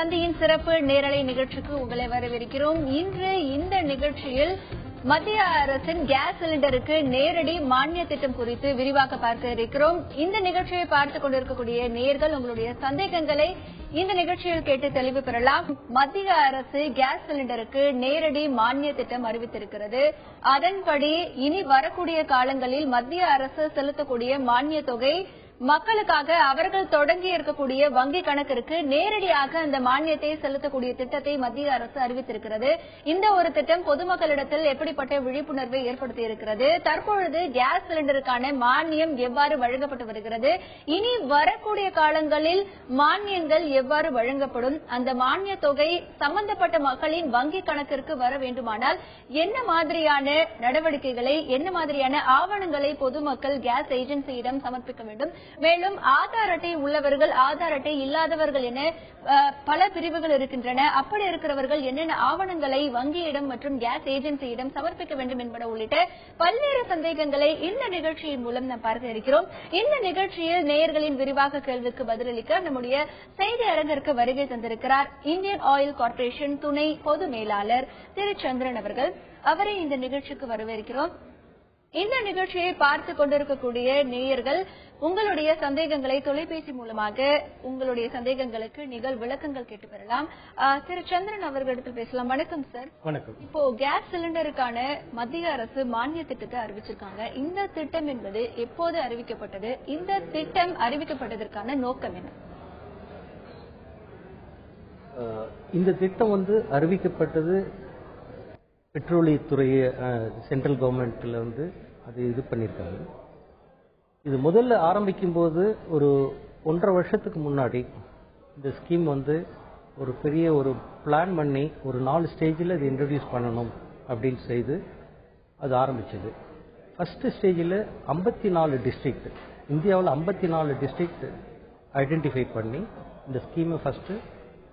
தந்தியின் சிறப்பு நேரலை நிகழ்ச்சிக்கு உங்களை வரவேற்கிறோம். இன்று இந்த நிகழ்ச்சியில் மத்திய அரசின் கேஸ் சிலிண்டருக்கு நேரடி மானிய திட்டம் குறித்து விரிவாக பார்க்க இருக்கிறோம். இந்த நிகழ்ச்சியை பார்த்துக் கொண்டிருக்கக்கூடிய நேயர்கள் உங்களுடைய சந்தேகங்களை இந்த நிகழ்ச்சியில் கேட்டு தெளிவு பெறலாம். மத்திய அரசு கேஸ் சிலிண்டருக்கு நேரடி மானிய திட்டம் அறிவித்திருக்கிறது. அதன்படி இனி வரக்கூடிய காலங்களில் மத்திய அரசு செலுத்தக்கூடிய மானிய தொகை மக்களுக்காக அவர்கள் தொடங்கி இருக்கக்கூடிய வங்கி கணக்கிற்கு நேரடியாக அந்த மானியத்தை செலுத்தக்கூடிய திட்டத்தை மத்திய அரசு அறிவித்திருக்கிறது. இந்த ஒரு திட்டம் பொதுமக்களிடத்தில் எப்படிப்பட்ட விழிப்புணர்வை ஏற்படுத்தி இருக்கிறது, தற்பொழுது கேஸ் சிலிண்டருக்கான மானியம் எவ்வாறு வழங்கப்பட்டு வருகிறது, இனி வரக்கூடிய காலங்களில் மானியங்கள் எவ்வாறு வழங்கப்படும், அந்த மானிய தொகை சம்பந்தப்பட்ட மக்களின் வங்கி கணக்கிற்கு வர வேண்டுமானால் என்ன மாதிரியான நடவடிக்கைகளை, என்ன மாதிரியான ஆவணங்களை பொதுமக்கள் கேஸ் ஏஜென்சியிடம் சமர்ப்பிக்க வேண்டும், மேலும் ஆதார் அட்டை உள்ளவர்கள் ஆதார் அட்டை இல்லாதவர்கள் என பல பிரிவுகள் இருக்கின்றன. அப்படி இருக்கிறவர்கள் என்னென்ன ஆவணங்களை வங்கியிடம் மற்றும் கேஸ் ஏஜென்சியிடம் சமர்ப்பிக்க வேண்டும் என்பன உள்ளிட்ட பல்வேறு சந்தேகங்களை இந்த நிகழ்ச்சியின் மூலம் நாம் பார்க்க இருக்கிறோம். இந்த நிகழ்ச்சியில் நேயர்களின் விரிவாக கேள்விக்கு பதிலளிக்க நம்முடைய செய்தி அரங்கிற்கு வருகை தந்திருக்கிறார் இந்தியன் ஆயில் கார்ப்பரேஷன் துணை பொது மேலாளர் திரு சந்திரன் அவர்கள். அவரை இந்த நிகழ்ச்சிக்கு வரவேற்கிறோம். இந்த நிகழ்ச்சியை பார்த்துக் கொண்டிருக்கக்கூடிய நேயர்கள் உங்களுடைய சந்தேகங்களை தொலைபேசி மூலமாக உங்களுடைய சந்தேகங்களுக்கு நிகழ் விளக்கங்கள் கேட்டு பெறலாம். திரு சந்திரன் அவர்களிடத்தில் பேசலாம். வணக்கம் சார். வணக்கம். இப்போ கேஸ் சிலிண்டருக்கான மத்திய அரசு மானிய திட்டத்தை அறிவிச்சிருக்காங்க. இந்த திட்டம் என்பது எப்போது அறிவிக்கப்பட்டது, இந்த திட்டம் அறிவிக்கப்பட்டதற்கான நோக்கம் என்ன? இந்த திட்டம் அறிவிக்கப்பட்டது பெட்ரோலியத்துறை சென்ட்ரல் கவர்மெண்ட்ல அது இது பண்ணியிருக்காங்க. இது முதல்ல ஆரம்பிக்கும் போது ஒரு 1.5 வருஷத்துக்கு முன்னாடி இந்த ஸ்கீம் ஒரு பெரிய ஒரு பிளான் பண்ணி ஒரு 4 ஸ்டேஜில் இது இன்ட்ரடியூஸ் பண்ணணும் அப்படின்னு செய்து அது ஆரம்பிச்சது. ஃபர்ஸ்ட் ஸ்டேஜில் 54 டிஸ்ட்ரிக்ட், இந்தியாவில் 54 டிஸ்ட்ரிக்ட் ஐடென்டிஃபை பண்ணி இந்த ஸ்கீமை ஃபர்ஸ்ட்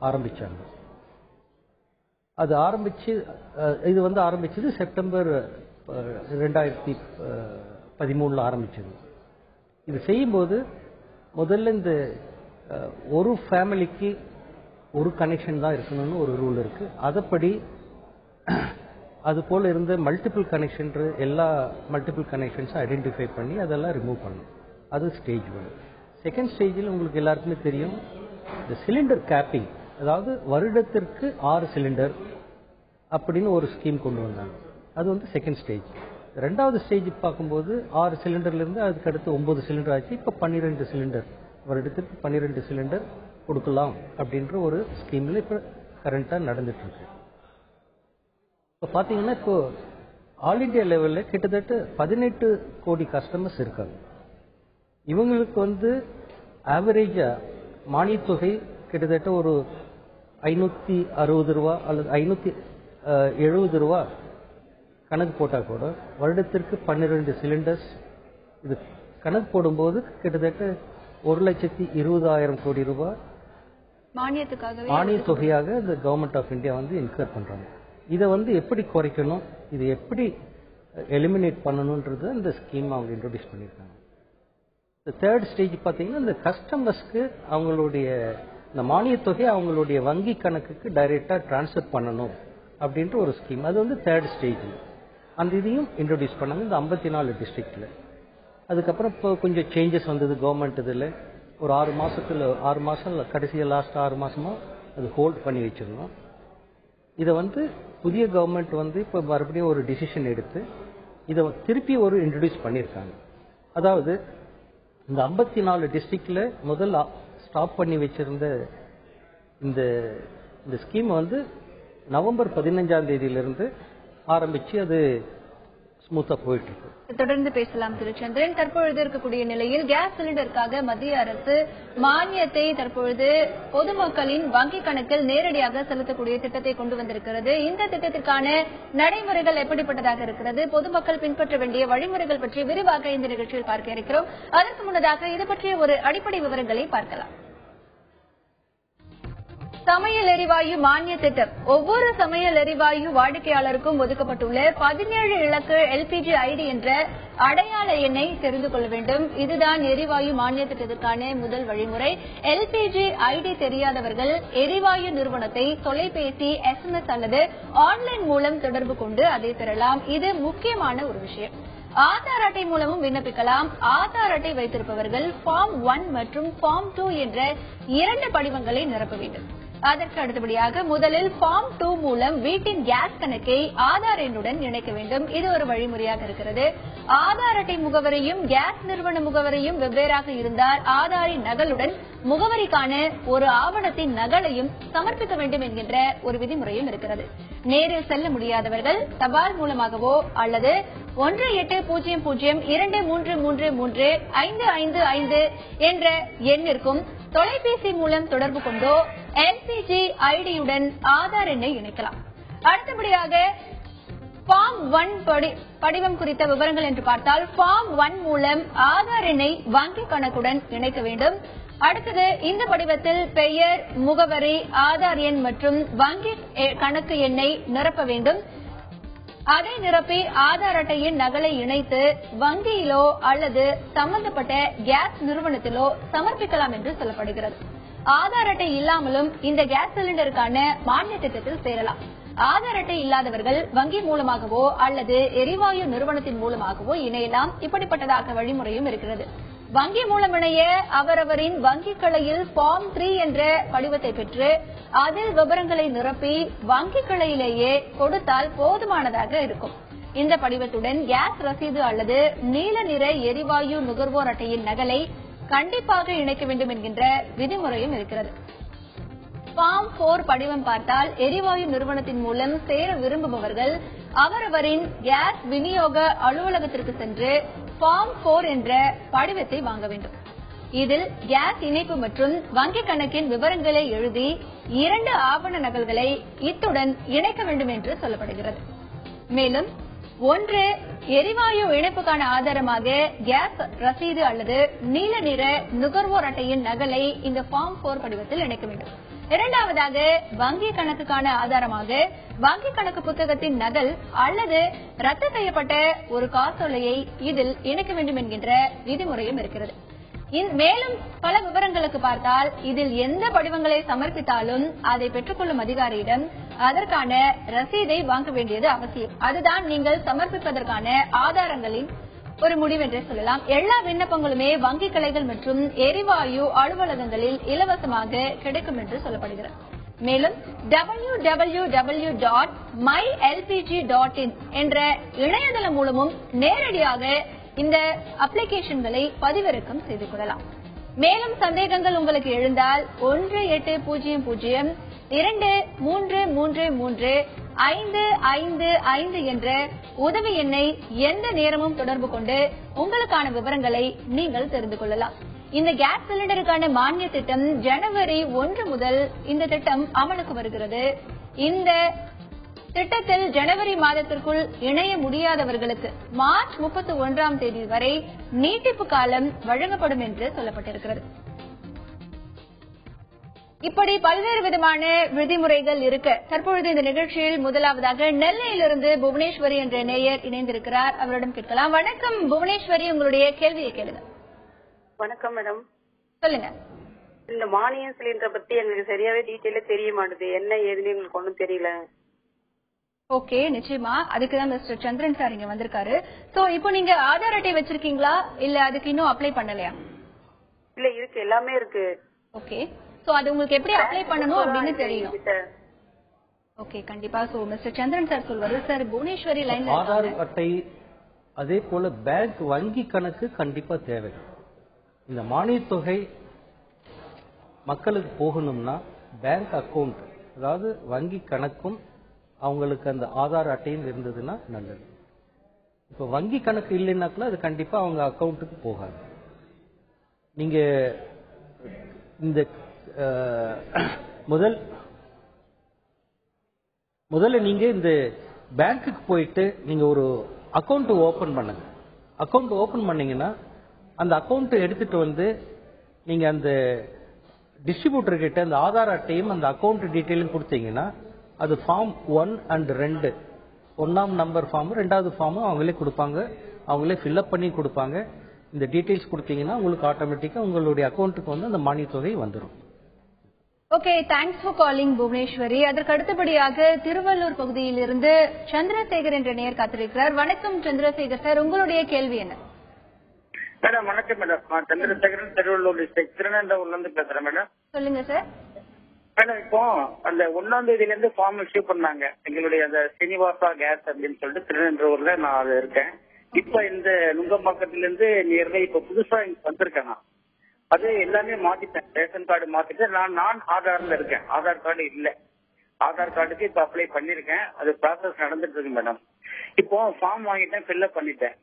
ஆரம்பிச்சாங்க. அது ஆரம்பிச்சது செப்டம்பர் 2013 ஆரம்பிச்சது. இது செய்யும்போது முதல்ல இந்த ஒரு ஃபேமிலிக்கு ஒரு கனெக்ஷன் தான் இருக்கணும்னு ஒரு ரூல் இருக்கு. அதப்படி அது போல இருந்த மல்டிபிள் கனெக்ஷன் எல்லா மல்டிபிள் கனெக்ஷன்ஸும் ஐடென்டிஃபை பண்ணி அதெல்லாம் ரிமூவ் பண்ணணும். அது ஸ்டேஜ் 1. செகண்ட் ஸ்டேஜில் உங்களுக்கு எல்லாருக்குமே தெரியும், இந்த சிலிண்டர் கேப்பிங், அதாவது வருடத்திற்கு 6 சிலிண்டர் அப்படின்னு ஒரு ஸ்கீம் கொண்டு வந்தாங்க. அது செகண்ட் ஸ்டேஜ். ரெண்டாவது ஸ்டேஜ் பார்க்கும்போது 6 சிலிண்டர்ல இருந்து அதுக்கு அடுத்து 9 சிலிண்டர் ஆச்சு. இப்ப 12 சிலிண்டர், வருடத்திற்கு 12 சிலிண்டர் கொடுக்கலாம் அப்படின்ற ஒரு ஸ்கீம்ல இப்ப கரண்டா நடந்துட்டு இருக்கு. இப்ப பாத்தீங்கன்னா இப்போ ஆல் இண்டியா லெவல்ல கிட்டத்தட்ட 18 கோடி கஸ்டமர்ஸ் இருக்காங்க. இவங்களுக்கு ஆவரேஜா மானியத் தொகை கிட்டத்தட்ட ஒரு 560 ரூபா அல்லது 570 ரூபா கணக்கு போட்டா கூட வருடத்திற்கு 12 சிலிண்டர்ஸ் இது கணக்கு போடும்போது கிட்டத்தட்ட 1,20,000 கோடி ரூபாய் மானிய தொகையாக இந்த கவர்மெண்ட் ஆஃப் இந்தியா இன்கர் பண்றாங்க. இதை எப்படி குறைக்கணும், இது எப்படி எலிமினேட் பண்ணணும்ன்றது இந்த ஸ்கீம் அவங்க இன்ட்ரோடியூஸ் பண்ணியிருக்காங்க. இந்த தேர்ட் ஸ்டேஜ் பார்த்தீங்கன்னா இந்த கஸ்டமர்ஸ்க்கு அவங்களுடைய இந்த மானிய தொகையை அவங்களுடைய வங்கி கணக்குக்கு டைரக்டா டிரான்ஸ்ஃபர் பண்ணணும் அப்படின்ற ஒரு ஸ்கீம். அது தேர்ட் ஸ்டேஜ். அந்த இதையும் இன்ட்ரோடியூஸ் பண்ணாங்க இந்த 54 டிஸ்ட்ரிக்ட்ல. அதுக்கப்புறம் இப்போ கொஞ்சம் சேஞ்சஸ் வந்தது கவர்மெண்ட். இதில் ஒரு 6 மாசம் கடைசியாக லாஸ்ட் 6 மாசமா அது ஹோல்ட் பண்ணி வச்சிருந்தோம். இதை புதிய கவர்மெண்ட் இப்போ மறுபடியும் ஒரு டிசிஷன் எடுத்து இதை திருப்பி இன்ட்ரோடியூஸ் பண்ணியிருக்காங்க. அதாவது இந்த 54 டிஸ்ட்ரிக்ட்ல முதல்ல ஸ்டாப் பண்ணி வச்சிருந்த இந்த ஸ்கீம் நவம்பர் 15ஆம் தேதியிலிருந்து ஆரம்பிச்சு அது ஸ்மூத்தா போயிட்டு இருக்கு. தொடர்ந்து பேசலாம் திரு சந்திரன். தற்பொழுது இருக்கக்கூடிய நிலையில் கேஸ் சிலிண்டருக்காக மத்திய அரசு மானியத்தை தற்பொழுது பொதுமக்களின் வங்கி கணக்கில் நேரடியாக செலுத்தக்கூடிய திட்டத்தை கொண்டு வந்திருக்கிறது. இந்த திட்டத்திற்கான நடைமுறைகள் எப்படிப்பட்டதாக இருக்கிறது, பொதுமக்கள் பின்பற்ற வேண்டிய வழிமுறைகள் பற்றி விரிவாக இந்த நிகழ்ச்சியில் பார்க்க இருக்கிறோம். அதற்கு முன்னதாக இது பற்றிய ஒரு அடிப்படை விவரங்களை பார்க்கலாம். சமையல் எரிவாயு மானிய திட்டம். ஒவ்வொரு சமையல் எரிவாயு வாடிக்கையாளருக்கும் ஒதுக்கப்பட்டுள்ள 17 இலக்கு எல்பிஜி ஐடி என்ற அடையாள எண்ணை தெரிந்து கொள்ள வேண்டும். இதுதான் எரிவாயு மானிய திட்டத்திற்கான முதல் வழிமுறை. எல்பிஜி ஐடி தெரியாதவர்கள் எரிவாயு நிறுவனத்தை தொலைபேசி, SMS அல்லது ஆன்லைன் மூலம் தொடர்பு கொண்டு அதை பெறலாம். இது முக்கியமான ஒரு விஷயம். ஆதார் அட்டை மூலமும் விண்ணப்பிக்கலாம். ஆதார் அட்டை வைத்திருப்பவர்கள் ஃபார்ம் 1 மற்றும் ஃபார்ம் 2 என்ற 2 படிவங்களை நிரப்ப வேண்டும். அதற்கு அடுத்தபடியாக முதலில் ஃபார்ம் 2 மூலம் வீட்டின் கேஸ் கணக்கை ஆதார் எண்ணுடன் இணைக்க வேண்டும். இது ஒரு வழிமுறையாக இருக்கிறது. ஆதார் அட்டை முகவரியும் கேஸ் நிறுவன முகவரியும் வெவ்வேறாக இருந்தால் ஆதாரின் நகலுடன் முகவரிக்கான ஒரு ஆவணத்தின் நகலையும் சமர்ப்பிக்க வேண்டும் என்கின்ற ஒரு விதிமுறையும் இருக்கிறது. நேரில் செல்ல முடியாதவர்கள் தபால் மூலமாகவோ அல்லது 180023333555 என்ற எண்ணிற்கும் தொலைபேசி மூலம் தொடர்பு கொண்டோ எல்பிஜி ஐடியுடன் ஆதார் எண்ணை இணைக்கலாம். அடுத்தபடியாக ஃபார்ம் 1 படிவம் குறித்த விவரங்கள் என்று பார்த்தால் ஃபார்ம் 1 மூலம் ஆதார் எண்ணை வங்கி கணக்குடன் இணைக்க வேண்டும். அடுத்தது இந்த படிவத்தில் பெயர், முகவரி, ஆதார் எண் மற்றும் வங்கி கணக்கு எண்ணை நிரப்ப வேண்டும். அதை நிரப்பி ஆதார் அட்டையின் நகலை இணைத்து வங்கியிலோ அல்லது சம்பந்தப்பட்ட கேஸ் நிறுவனத்திலோ சமர்ப்பிக்கலாம் என்று சொல்லப்படுகிறது. ஆதார் அட்டை இல்லாமலும் இந்த கேஸ் சிலிண்டருக்கான மானிய திட்டத்தில் சேரலாம். ஆதார் அட்டை இல்லாதவர்கள் வங்கி மூலமாகவோ அல்லது எரிவாயு நிறுவனத்தின் மூலமாகவோ இணையலாம். இப்படிப்பட்டதாக வழிமுறையும் இருக்கிறது. வங்கி மூலம் இணைய அவரவரின் வங்கி கிளையில் ஃபார்ம் 3 என்ற படிவத்தை பெற்று அதில் விவரங்களை நிரப்பி வங்கி கிளையிலேயே கொடுத்தால் போதுமானதாக இருக்கும். இந்த படிவத்துடன் கேஸ் ரசீது அல்லது நீல நிற எரிவாயு நுகர்வோர் அட்டையின் நகலை கண்டிப்பாக இணைக்க வேண்டும் என்கின்ற விதிமுறையும் இருக்கிறது. ஃபார்ம் 4 படிவம் பார்த்தால் எரிவாயு நிறுவனத்தின் மூலம் சேர விரும்புபவர்கள் அவரவரின் கேஸ் விநியோக அலுவலகத்திற்கு சென்று ஃபார்ம் 4 என்ற படிவத்தை வாங்க வேண்டும். இதில் கேஸ் இணைப்பு மற்றும் வங்கி கணக்கின் விவரங்களை எழுதி 2 ஆவண நகல்களை இத்துடன் இணைக்க வேண்டும் என்று சொல்லப்படுகிறது. மேலும் 1 எரிவாயு இணைப்புக்கான ஆதாரமாக கேஸ் ரசீது அல்லது நீல நிற நுகர்வோர் அட்டையின் நகலை இந்த ஃபார்ம் 4 படிவத்தில் இணைக்க வேண்டும். இரண்டாவதாக வங்கி கணக்குக்கான ஆதாரமாக வங்கி கணக்கு புத்தகத்தின் நகல் அல்லது ரத்து செய்யப்பட்ட ஒரு காசோலையை இதில் இணைக்க வேண்டும் என்கின்ற விதிமுறையும் இருக்கிறது. மேலும் பல விவரங்களுக்கு பார்த்தால் இதில் எந்த படிவங்களை சமர்ப்பித்தாலும் அதை பெற்றுக்கொள்ளும் அதிகாரியிடம் அதற்கான ரசீதை வாங்க வேண்டியது அவசியம். அதுதான் நீங்கள் சமர்ப்பிப்பதற்கான ஆதாரங்களின் ஒரு முடிவு என்றே சொல்லலாம். எல்லா விண்ணப்பங்களுமே வங்கி கிளைகள் மற்றும் எரிவாயு அலுவலகங்களில் இலவசமாக கிடைக்கும் என்று சொல்லப்படுகிறது. மேலும் www.mylpg.in என்ற இணையதளம் மூலமும் நேரடியாக இந்த அப்ளிகேஷன்களை பதிவிறக்கம் செய்து கொள்ளலாம். மேலும் சந்தேகங்கள் உங்களுக்கு எழுந்தால் 180023335555 என்ற உதவி எண்ணை எந்த நேரமும் தொடர்பு கொண்டு உங்களுக்கான விவரங்களை நீங்கள் தெரிந்து கொள்ளலாம். இந்த கேஸ் சிலிண்டருக்கான மானிய திட்டம் ஜனவரி 1 முதல் இந்த திட்டம் அமலுக்கு வருகிறது. இந்த திட்டத்தில் ஜனவரி மாதத்திற்குள் இணைய முடியாதவர்களுக்கு மார்ச் 31ஆம் தேதி வரை நீட்டிப்பு காலம் வழங்கப்படும் என்று சொல்லப்பட்டிருக்கிறது. இப்படி பல்வேறு விதமான விதிமுறைகள் இருக்க தற்பொழுது இந்த நிகழ்ச்சியில் முதலாவதாக நெல்லையிலிருந்து புவனேஸ்வரி என்ற நேயர் இணைந்திருக்கிறார். அவரிடம் கேட்கலாம். வணக்கம் புவனேஸ்வரி, உங்களுடைய கேள்வியை கேளுங்க. வணக்கம் மேடம். சொல்லுங்க. இந்த மானிய சிலிண்டரை பத்தி எங்களுக்கு சரியாவே டீட்டெயிலா தெரிய மாட்டேது. என்ன ஏதுன்னு எங்களுக்கு ஒன்றும் தெரியல. ஓகே, நிச்சயமா. அதுக்குதான் மிஸ்டர் சந்திரன் சார் இங்க வந்திருக்காரு. சோ இப்போ நீங்க ஆதார் அட்டை வச்சிருக்கீங்களா இல்ல அதுக்கு இன்னும் அப்ளை பண்ணலையா? இல்ல, இருக்கு, எல்லாமே இருக்கு. ஓகே, சோ அது உங்களுக்கு எப்படி அப்ளை பண்ணணும் அப்படின்னு தெரியணும். ஓகே, கண்டிப்பா. சோ மிஸ்டர் சந்திரன் சார் சொல்வாரு. சார் புவனேஸ்வரி லைன்ல ஆதார் அட்டை அதே போல பேங்க் வங்கி கணக்கு கண்டிப்பா தேவை. இந்த மானிய தொகை மக்களுக்கு போகணும்னா பேங்க் அக்கவுண்ட், அதாவது வங்கி கணக்கும் அவங்களுக்கு அந்த ஆதார் அட்டையும் இருந்ததுன்னா நல்லது. இப்போ வங்கி கணக்கு இல்லைன்னாக்கல அது கண்டிப்பா அவங்க அக்கவுண்ட்டுக்கு போகாது. நீங்க இந்த முதல்ல நீங்க இந்த பேங்க்குக்கு போயிட்டு நீங்க ஒரு அக்கவுண்ட் ஓபன் பண்ணுங்க. அக்கவுண்ட் ஓபன் பண்ணீங்கன்னா அந்த அக்கவுண்ட் எடுத்துட்டு வந்து நீங்க அந்த டிஸ்ட்ரிபியூட்டர் கிட்ட அந்த ஆதார் அட்டையும் அந்த அக்கௌண்ட் டீட்டெயிலும் கொடுத்தீங்கன்னா அது ஃபார்ம் 1 and 2 1ஆம் நம்பர் ஃபார்ம் 2வது ஃபார்ம் அவங்களே கொடுப்பாங்க, அவங்களே ஃபில்அப் பண்ணி கொடுப்பாங்க. இந்த டீடைல்ஸ் கொடுத்தீங்கன்னா உங்களுக்கு ஆட்டோமேட்டிக்கா உங்களுடைய அக்கௌண்ட்டுக்கு வந்து அந்த மானிய தொகை வந்துடும். Okay, thanks for calling Bhuvaneswari. அதற்கு அடுத்தபடியாக திருவள்ளூர் பகுதியிலிருந்து சந்திரசேகர் என்ற நேயர் காத்திருக்கிறார். வணக்கம் சந்திரசேகர் சார், உங்களுடைய கேள்வி என்ன? மேடம் வணக்கம் மேடம். நான் சந்திரசேகரன், திருவள்ளூர் டிஸ்ட்ரிக்ட் திருநெல்வேலியில இருந்து பேசுறேன் மேடம். சொல்லுங்க சார். மேடம் இப்போ அந்த 1ஆம் தேதியில இருந்து ஃபார்ம் இஷ்யூ பண்ணாங்க எங்களுடைய அந்த சீனிவாசா கேஸ் அப்படின்னு சொல்லிட்டு திருநெல்வேலியில நான் அது இருக்கேன். இப்ப இந்த நுங்கம்பாக்கத்துல இருந்து நியர்பை இப்ப புதுசா இங்க வந்திருக்கேன். நான் அது எல்லாமே மாத்திட்டேன், ரேஷன் கார்டு மாத்திட்டேன். நான் ஆதார்ல இருக்கேன், ஆதார் கார்டு இல்ல. ஆதார் கார்டுக்கு இப்ப அப்ளை பண்ணிருக்கேன், அது ப்ராசஸ் நடந்துட்டு இருக்கு மேடம். இப்போ ஃபார்ம் வாங்கிட்டேன், ஃபில்அப் பண்ணிட்டேன்.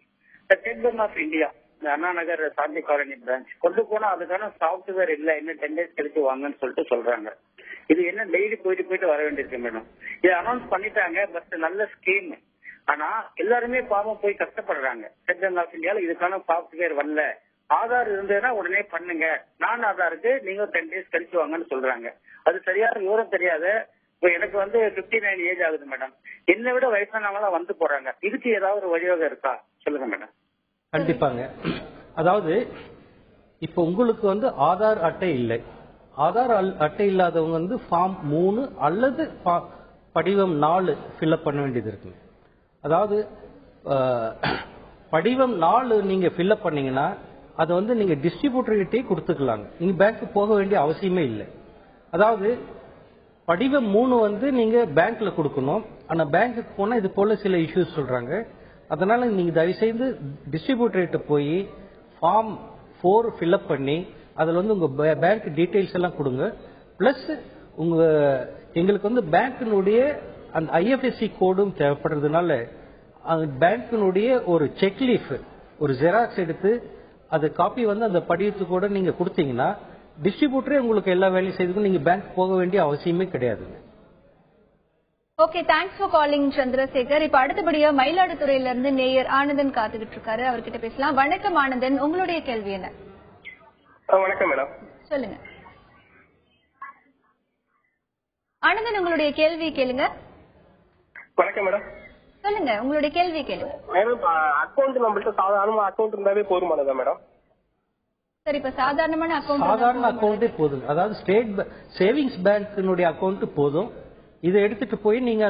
State bank of India Anna Nagar Shanti colony branch கொண்டு போனா அதுக்கான சாப்ட்வேர் இல்ல, இன்னும் 10 days கழிச்சு வாங்கன்னு சொல்லிட்டு சொல்றாங்க. இது என்ன டெய்லி போயிட்டு வர வேண்டியிருக்கு மேடம். இது அனௌன்ஸ் பண்ணிட்டாங்க, பட் நல்ல ஸ்கீம். ஆனா எல்லாருமே பாவம் போய் கஷ்டப்படுறாங்க. ஸ்டேட் பேங்க் ஆஃப் இந்தியால இதுக்கான சாப்ட்வேர் வரல. ஆதார் இருந்ததுன்னா உடனே பண்ணுங்க, நான் ஆதாருக்கு நீங்க 10 days கழிச்சு வாங்கன்னு சொல்றாங்க. அது சரியான விவரம் தெரியாத இப்போ எனக்கு வந்து 59 ஏஜ் ஆகுது மேடம். என்னை விட வயசானவங்க வந்து போறாங்க. இதுக்கு ஏதாவது ஒரு வழிவகை இருக்கா சொல்லுங்க மேடம். கண்டிப்பாங்க. அதாவது இப்ப உங்களுக்கு வந்து ஆதார் அட்டை இல்லை, ஆதார் அட்டை இல்லாதவங்க வந்து ஃபார்ம் 3 அல்லது படிவம் 4 ஃபில்அப் பண்ண வேண்டியது இருக்கு. அதாவது படிவம் 4 நீங்க ஃபில்அப் பண்ணீங்கன்னா அதை வந்து நீங்க டிஸ்ட்ரிபியூட்டர் கிட்டே கொடுத்துக்கலாங்க, நீங்க பேங்க்கு போக வேண்டிய அவசியமே இல்லை. அதாவது படிவம் 3 வந்து நீங்க பேங்க்ல கொடுக்கணும். ஆனா பேங்க்குக்கு போனா இது போல சில இஷ்யூஸ் சொல்றாங்க. அதனால நீங்க தயவு செய்து டிஸ்ட்ரிபியூட்டர் கிட்ட போய் ஃபார்ம் 4 ஃபில்அப் பண்ணி அதுல வந்து உங்க பேங்க் டீடைல்ஸ் எல்லாம் கொடுங்க. பிளஸ் உங்க எங்களுக்கு வந்து பேங்கினுடைய அந்த ஐஎஃப்எஸ்சி கோடும் தேவைப்படுறதுனால பேங்கினுடைய ஒரு செக் லீஃப், ஒரு ஜெராக்ஸ் எடுத்து அது காப்பி வந்து அந்த படிவத்து கூட நீங்க கொடுத்தீங்கன்னா டிஸ்ட்ரிபியூட்டரே உங்களுக்கு எல்லா வேலையும் செய்து நீங்க பேங்க் போக வேண்டிய அவசியமே கிடையாது. Okay, thanks for calling Chandrasekhar. இப்ப அடுத்தபடியா மயிலாடுதுறையில இருந்து நேயர் ஆனந்தன் காத்துக்கிட்டு இருக்காரு, அவர்கிட்ட பேசலாம். வணக்கம் ஆனந்தன், உங்களுடைய கேள்வி என்ன? வணக்கம் மேடம். சொல்லுங்க ஆனந்தன், உங்களுடைய கேள்வி கேளுங்க. வணக்கம் மேடம். சொல்லுங்க, உங்களுடைய கேள்வி கேளுங்க. மேடம் அக்கௌண்ட் நம்மள்ட்ட சாதாரண அக்கௌண்ட் இருந்தாவே போதுமானதா மேடம்? சரி, இப்ப சாதாரணமான சாதாரண அக்கௌண்டே போதும். அதாவது ஸ்டேட் சேவிங்ஸ் பேங்கினுடைய அக்கௌண்ட் போதும். இதை எடுத்துட்டு போய் நீங்க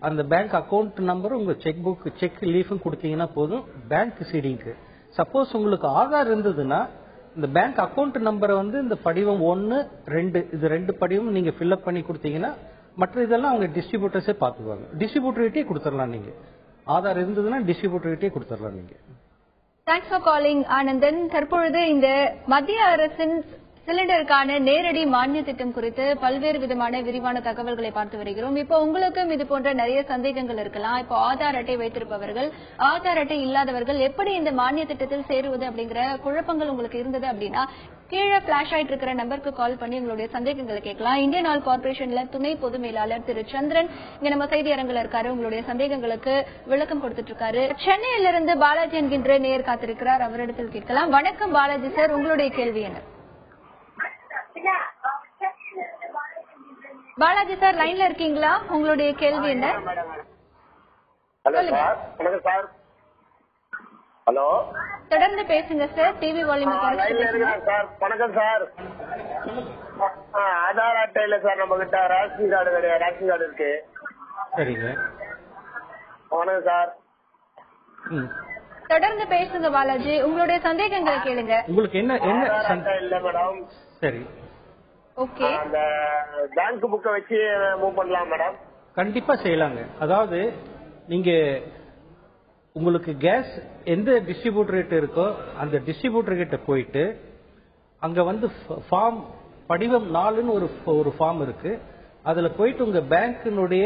அந்த பேங்க் அக்கௌண்ட் நம்பர் உங்க செக் புக் செக் லீஃபும் கொடுத்தீங்கன்னா போதும் பேங்க் சீடிங்க்கு. சப்போஸ் உங்களுக்கு ஆதார் இருந்ததுன்னா இந்த பேங்க் அக்கௌண்ட் நம்பரை வந்து இந்த படிவம் 1, 2 இது 2 படிவம் நீங்க ஃபில்அப் பண்ணி கொடுத்தீங்கன்னா மற்ற இதெல்லாம் அவங்க டிஸ்ட்ரிபியூட்டர்ஸே பார்த்துக்குவாங்க. டிஸ்ட்ரிபியூட்டர்கிட்டே கொடுத்துடலாம். நீங்க ஆதார் இருந்ததுன்னா டிஸ்ட்ரிபியூட்டர்கிட்டே கொடுத்துடலாம் நீங்க. Thanks for calling Anandan. தற்பொழுது இந்த மத்திய அரசின் சிலிண்டருக்கான நேரடி மானிய திட்டம் குறித்து பல்வேறு விதமான விரிவான தகவல்களை பார்த்து வருகிறோம். இப்போ உங்களுக்கும் இது போன்ற நிறைய சந்தேகங்கள் இருக்கலாம். இப்போ ஆதார் அட்டை வைத்திருப்பவர்கள், ஆதார் அட்டை இல்லாதவர்கள் எப்படி இந்த மானிய திட்டத்தில் சேருவது அப்படிங்கிற குழப்பங்கள் உங்களுக்கு இருந்தது அப்படின்னா கீழே பிளாஷ் ஆயிட்டு இருக்கிற நம்பருக்கு கால் பண்ணி உங்களுடைய சந்தேகங்களை கேட்கலாம். இந்தியன் ஆயில் கார்பரேஷன்ல துணை பொது மேலாளர் திரு சந்திரன் இங்க நம்ம செய்தி அரங்கில் இருக்காரு, உங்களுடைய சந்தேகங்களுக்கு விளக்கம் கொடுத்துட்டு இருக்காரு. சென்னையிலிருந்து பாலாஜி என்கின்ற நேயர் காத்திருக்கிறார், அவரிடத்தில் கேட்கலாம். வணக்கம் பாலாஜி சார், உங்களுடைய கேள்வி என்ன? பாலாஜி சார் லைன்ல இருக்கீங்களா? உங்களுடைய கேள்வி என்ன? ஹலோ, தொடர்ந்து பேசுங்க சார், டிவி வால்யூம் சார். வணக்கம் சார். ஆதார் அட்டை இல்ல சார், நம்ம கிட்ட ரேஷன் கார்டு கிடையாது. ரேஷன் கார்டு இருக்கு. சரிங்க. வணக்கம் சார். தொடர்ந்து பேசுங்க பாலாஜி, உங்களுடைய சந்தேகங்களை கேளுங்க. உங்களுக்கு என்ன அட்டை இல்ல மேடம். சரி, ஓகே. அந்த பேங்க் புக்கை வச்சு மூவ் பண்ணலாம் மேடம்? கண்டிப்பா செய்யலாங்க. அதாவது நீங்க உங்களுக்கு கேஸ் எந்த டிஸ்ட்ரிபியூட்டர் கிட்ட இருக்கோ அந்த டிஸ்ட்ரிபியூட்டர் கிட்ட போயிட்டு அங்க வந்து ஃபார்ம் படிவம் 4ன்னு ஒரு ஃபார்ம் இருக்கு. அதுல போயிட்டு உங்க பேங்கினுடைய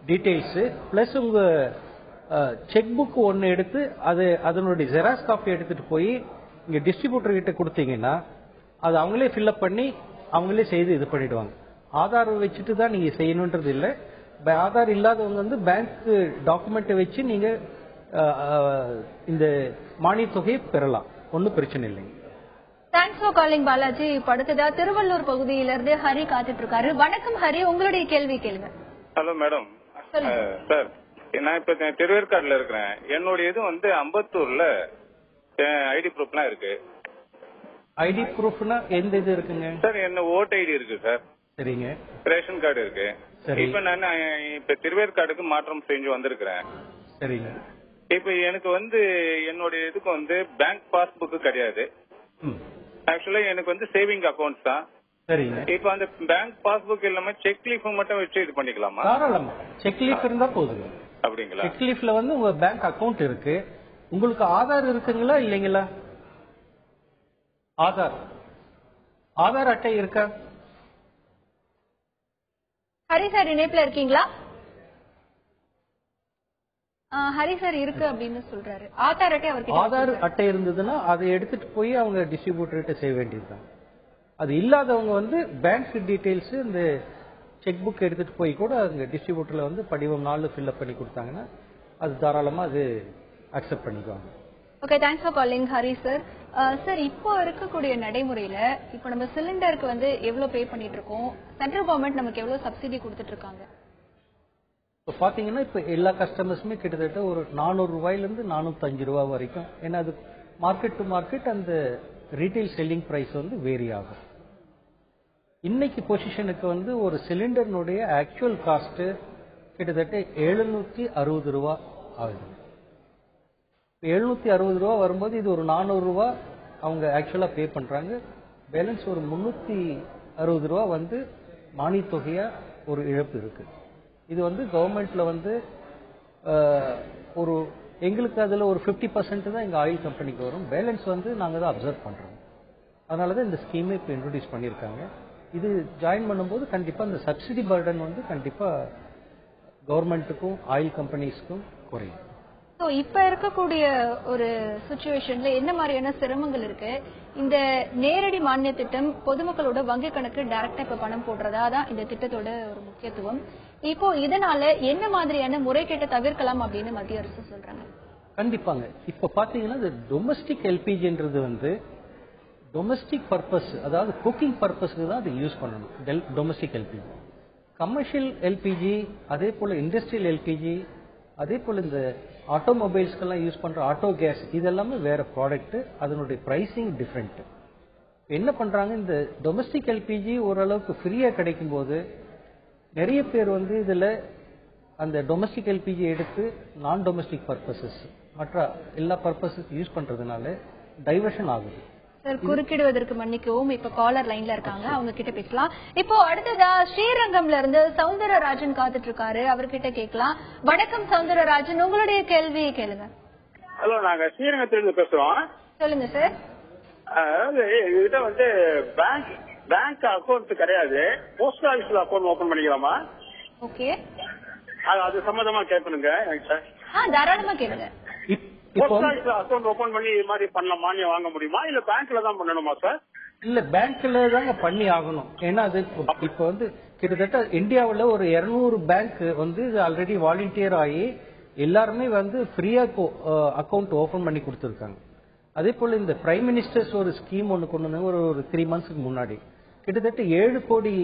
டீடைல்ஸ் பிளஸ் உங்க செக் புக் ஒன்னு எடுத்து அதனுடைய ஜெராக்ஸ் காப்பி எடுத்துட்டு போய் இங்க டிஸ்ட்ரிபியூட்டர் கிட்ட கொடுத்தீங்கன்னா அது அவங்களே ஃபில்அப் பண்ணி அவங்களே செய்து இது பண்ணிடுவாங்க. ஆதார் வச்சுட்டு தான் நீங்க செய்யணும்ன்றது இல்லை. ஆதார் இல்லாதவங்க வந்து பேங்க் டாக்குமெண்ட் வச்சு நீங்க இந்த மானிய தொகையை பெறலாம், ஒன்றும் பிரச்சனை இல்லைங்க. Thanks for calling Balaji. இப்ப அடுத்ததா திருவள்ளூர் பகுதியிலிருந்து ஹரி காத்துட்டு இருக்காரு. வணக்கம் ஹரி, உங்களுடைய கேள்வி கேளுங்க. Hello madam. சார், நான் இப்ப திருவேற்காடுல இருக்கிறேன். என்னுடைய இது வந்து அம்பத்தூர்ல ஐடி ப்ரூஃப்லாம் இருக்கு. ஐடி ப்ரூஃப்னா எந்த இது இருக்குங்க சார்? என்ன ஓட் ஐடி இருக்கு சார். சரிங்க. ரேஷன் கார்டு இருக்கு. இப்ப நான் இப்ப திருவேற்காடுக்கு மாற்றம் செஞ்சு வந்திருக்கிறேன். சரிங்க. இப்ப எனக்கு வந்து என்னுடைய இதுக்கு வந்து பேங்க் பாஸ்புக் கிடையாது. ஆக்சுவலா எனக்கு வந்து சேவிங் அக்கௌண்ட்ஸ் தான். சரிங்க. இப்ப அந்த பேங்க் பாஸ்புக் இல்லாம செக் லீஃப் மட்டும் வச்சு இது பண்ணிக்கலாமா? தாராளமா. செக் லீஃப் இருந்தா போதுங்க. அப்படிங்களா? செக் லீஃப்ல வந்து உங்க பேங்க் அக்கவுண்ட் இருக்கு. உங்களுக்கு ஆதார் இருக்குங்களா இல்லைங்களா? ஆதார் அட்டை இருக்கா? ஹரி சார் இணைப்புல இருக்கீங்களா? ஹரி சார் இருக்கு அப்படின்னு சொல்றாரு. ஆதார் அட்டை அவருக்கு ஆதார் அட்டை இருந்ததுன்னா அதை எடுத்துட்டு போய் அவங்க டிஸ்ட்ரிபியூட்டர்கிட்ட செய்ய வேண்டியதுதான். அது இல்லாதவங்க வந்து பேங்க் டீடைல்ஸ் இந்த செக் புக் எடுத்துட்டு போய் கூட அங்க டிஸ்ட்ரிபியூட்டர்ல வந்து படிவம் 4 ஃபில்அப் பண்ணி கொடுத்தாங்கன்னா அது தாராளமா அது அக்செப்ட் பண்ணிக்குவாங்க. Okay, thanks for calling Hari sir. Sir, இப்போ இருக்கக்கூடிய நடைமுறையில இப்போ நம்ம சிலிண்டருக்கு வந்து எவ்வளவு பே பண்ணிட்டு இருக்கோம்? சென்ட்ரல் கவர்மெண்ட் நமக்கு எவ்வளவு சப்சிடி கொடுத்துட்டு இருக்காங்க? இப்போ பாத்தீங்கன்னா இப்போ எல்லா கஸ்டமர்ஸுமே கிட்டத்தட்ட ஒரு 400 ரூபாயிலிருந்து 405 ரூபாய் வரைக்கும். ஏன்னா அது மார்க்கெட் டு மார்க்கெட் அந்த ரீட்டைல் செல்லிங் பிரைஸ் வந்து வேரி ஆகும். இன்னைக்கு பொசிஷனுக்கு வந்து ஒரு சிலிண்டர்னுடைய ஆக்சுவல் காஸ்ட் கிட்டத்தட்ட 760 ரூபாய் ஆகுது. 760 ரூபாய் வரும்போது இது ஒரு 400 ரூபாய் அவங்க ஆக்சுவலா பே பண்றாங்க. பேலன்ஸ் ஒரு 360 ரூபாய் வந்து மானிய தொகையா ஒரு இழப்பு இருக்கு. இது வந்து கவர்மெண்ட்ல வந்து ஒரு எங்களுக்கு அதுல ஒரு 50% தான் எங்க ஆயில் கம்பெனிக்கு வரும். பேலன்ஸ் வந்து நாங்க தான் அப்சர்வ் பண்றோம். அதனாலதான் இந்த ஸ்கீமை இப்ப இன்ட்ரோடியூஸ் பண்ணிருக்காங்க. இது ஜாயின் பண்ணும்போது கண்டிப்பா இந்த சப்சிடி பர்டன் வந்து கண்டிப்பா கவர்மெண்ட்டுக்கும் ஆயில் கம்பெனிஸ்க்கும் குறையும். இப்ப இருக்கக்கூடிய ஒரு சிச்சுவேஷன்ல என்ன மாதிரியான சிரமங்கள் இருக்கு? இந்த நேரடி மானிய திட்டம் பொதுமக்களோட வங்கி கணக்கு டைரக்டா இப்ப பணம் போடுறதா தான் இந்த திட்டத்தோட ஒரு முக்கியத்துவம். இப்போ இதனால என்ன மாதிரியான முறைகேட்டை தவிர்க்கலாம் அப்படின்னு மத்திய அரசு சொல்றாங்க? கண்டிப்பாங்க. இப்ப பாத்தீங்கன்னா இந்த டொமஸ்டிக் எல்பிஜின்றது வந்து டொமஸ்டிக் பர்பஸ், அதாவது குக்கிங் பர்பஸ்க்கு தான் அதை யூஸ் பண்ணணும். டொமஸ்டிக் எல்பிஜி, கமர்ஷியல் எல்பிஜி, அதே போல இண்டஸ்ட்ரியல் எல்பிஜி, அதே போல இந்த ஆட்டோமொபைல்ஸ்க்கெல்லாம் யூஸ் பண்ற ஆட்டோ கேஸ், இதெல்லாமே வேற ப்ராடக்ட். அதனுடைய பிரைசிங் டிஃபரெண்ட். என்ன பண்றாங்க, இந்த டொமஸ்டிக் எல்பிஜி ஓரளவுக்கு ஃப்ரீயா கிடைக்கும் போது நிறைய பேர் வந்து இதுல அந்த டொமஸ்டிக் எல்பிஜி எடுத்து நான் டொமஸ்டிக் பர்பசஸ் மற்ற எல்லா பர்பசஸ் யூஸ் பண்றதுனால டைவர்ஷன் ஆகுது. சார், குறுக்கிடுவதற்கு மன்னிக்கவும். இப்ப காலர் லைன்ல இருக்காங்க, அவங்க கிட்ட பேசலாம். இப்போ அடுத்ததா ஸ்ரீரங்கம்ல இருந்து சௌந்தரராஜன் காத்துட்டு இருக்காரு, அவர்கிட்ட கேட்கலாம். வணக்கம் சௌந்தரராஜன், உங்களுடைய கேள்வியை கேளுங்க. ஹலோ, நாங்க ஸ்ரீரங்கத்திலிருந்து பேசுறோம். சொல்லுங்க சார். அதாவது எங்ககிட்ட வந்து பேங்க் அக்கௌண்ட் கிடையாது. போஸ்ட் ஆபீஸ்ல அக்கௌண்ட் ஓபன் பண்ணிக்கலாமா? ஓகே, அது சம்பந்தமா கேட்கணுங்க என்கிட்ட. தாராளமா கேளுங்க. போஸ்ட் ஆபீஸ்ல அக்கௌண்ட் ஓபன் பண்ணி இது மாதிரி பண்ணலாம், மானியம் வாங்க முடியுமா இல்ல பேங்க்ல தான் பண்ணணுமா சார்? இல்ல, பேங்க்ல தாங்க பண்ணி ஆகணும். ஏன்னா அது இப்ப வந்து கிட்டத்தட்ட இந்தியாவில் ஒரு 200 பேங்க் வந்து ஆல்ரெடி வாலண்டியர் ஆகி எல்லாருமே வந்து ஃப்ரீயா அக்கௌண்ட் ஓபன் பண்ணி கொடுத்துருக்காங்க. அதே போல இந்த பிரைம் மினிஸ்டர்ஸ் ஒரு ஸ்கீம் ஒன்று கொண்டு வந்தாங்க ஒரு 3 மந்த்ஸ்க்கு முன்னாடி. கிட்டத்தட்ட 7 கோடி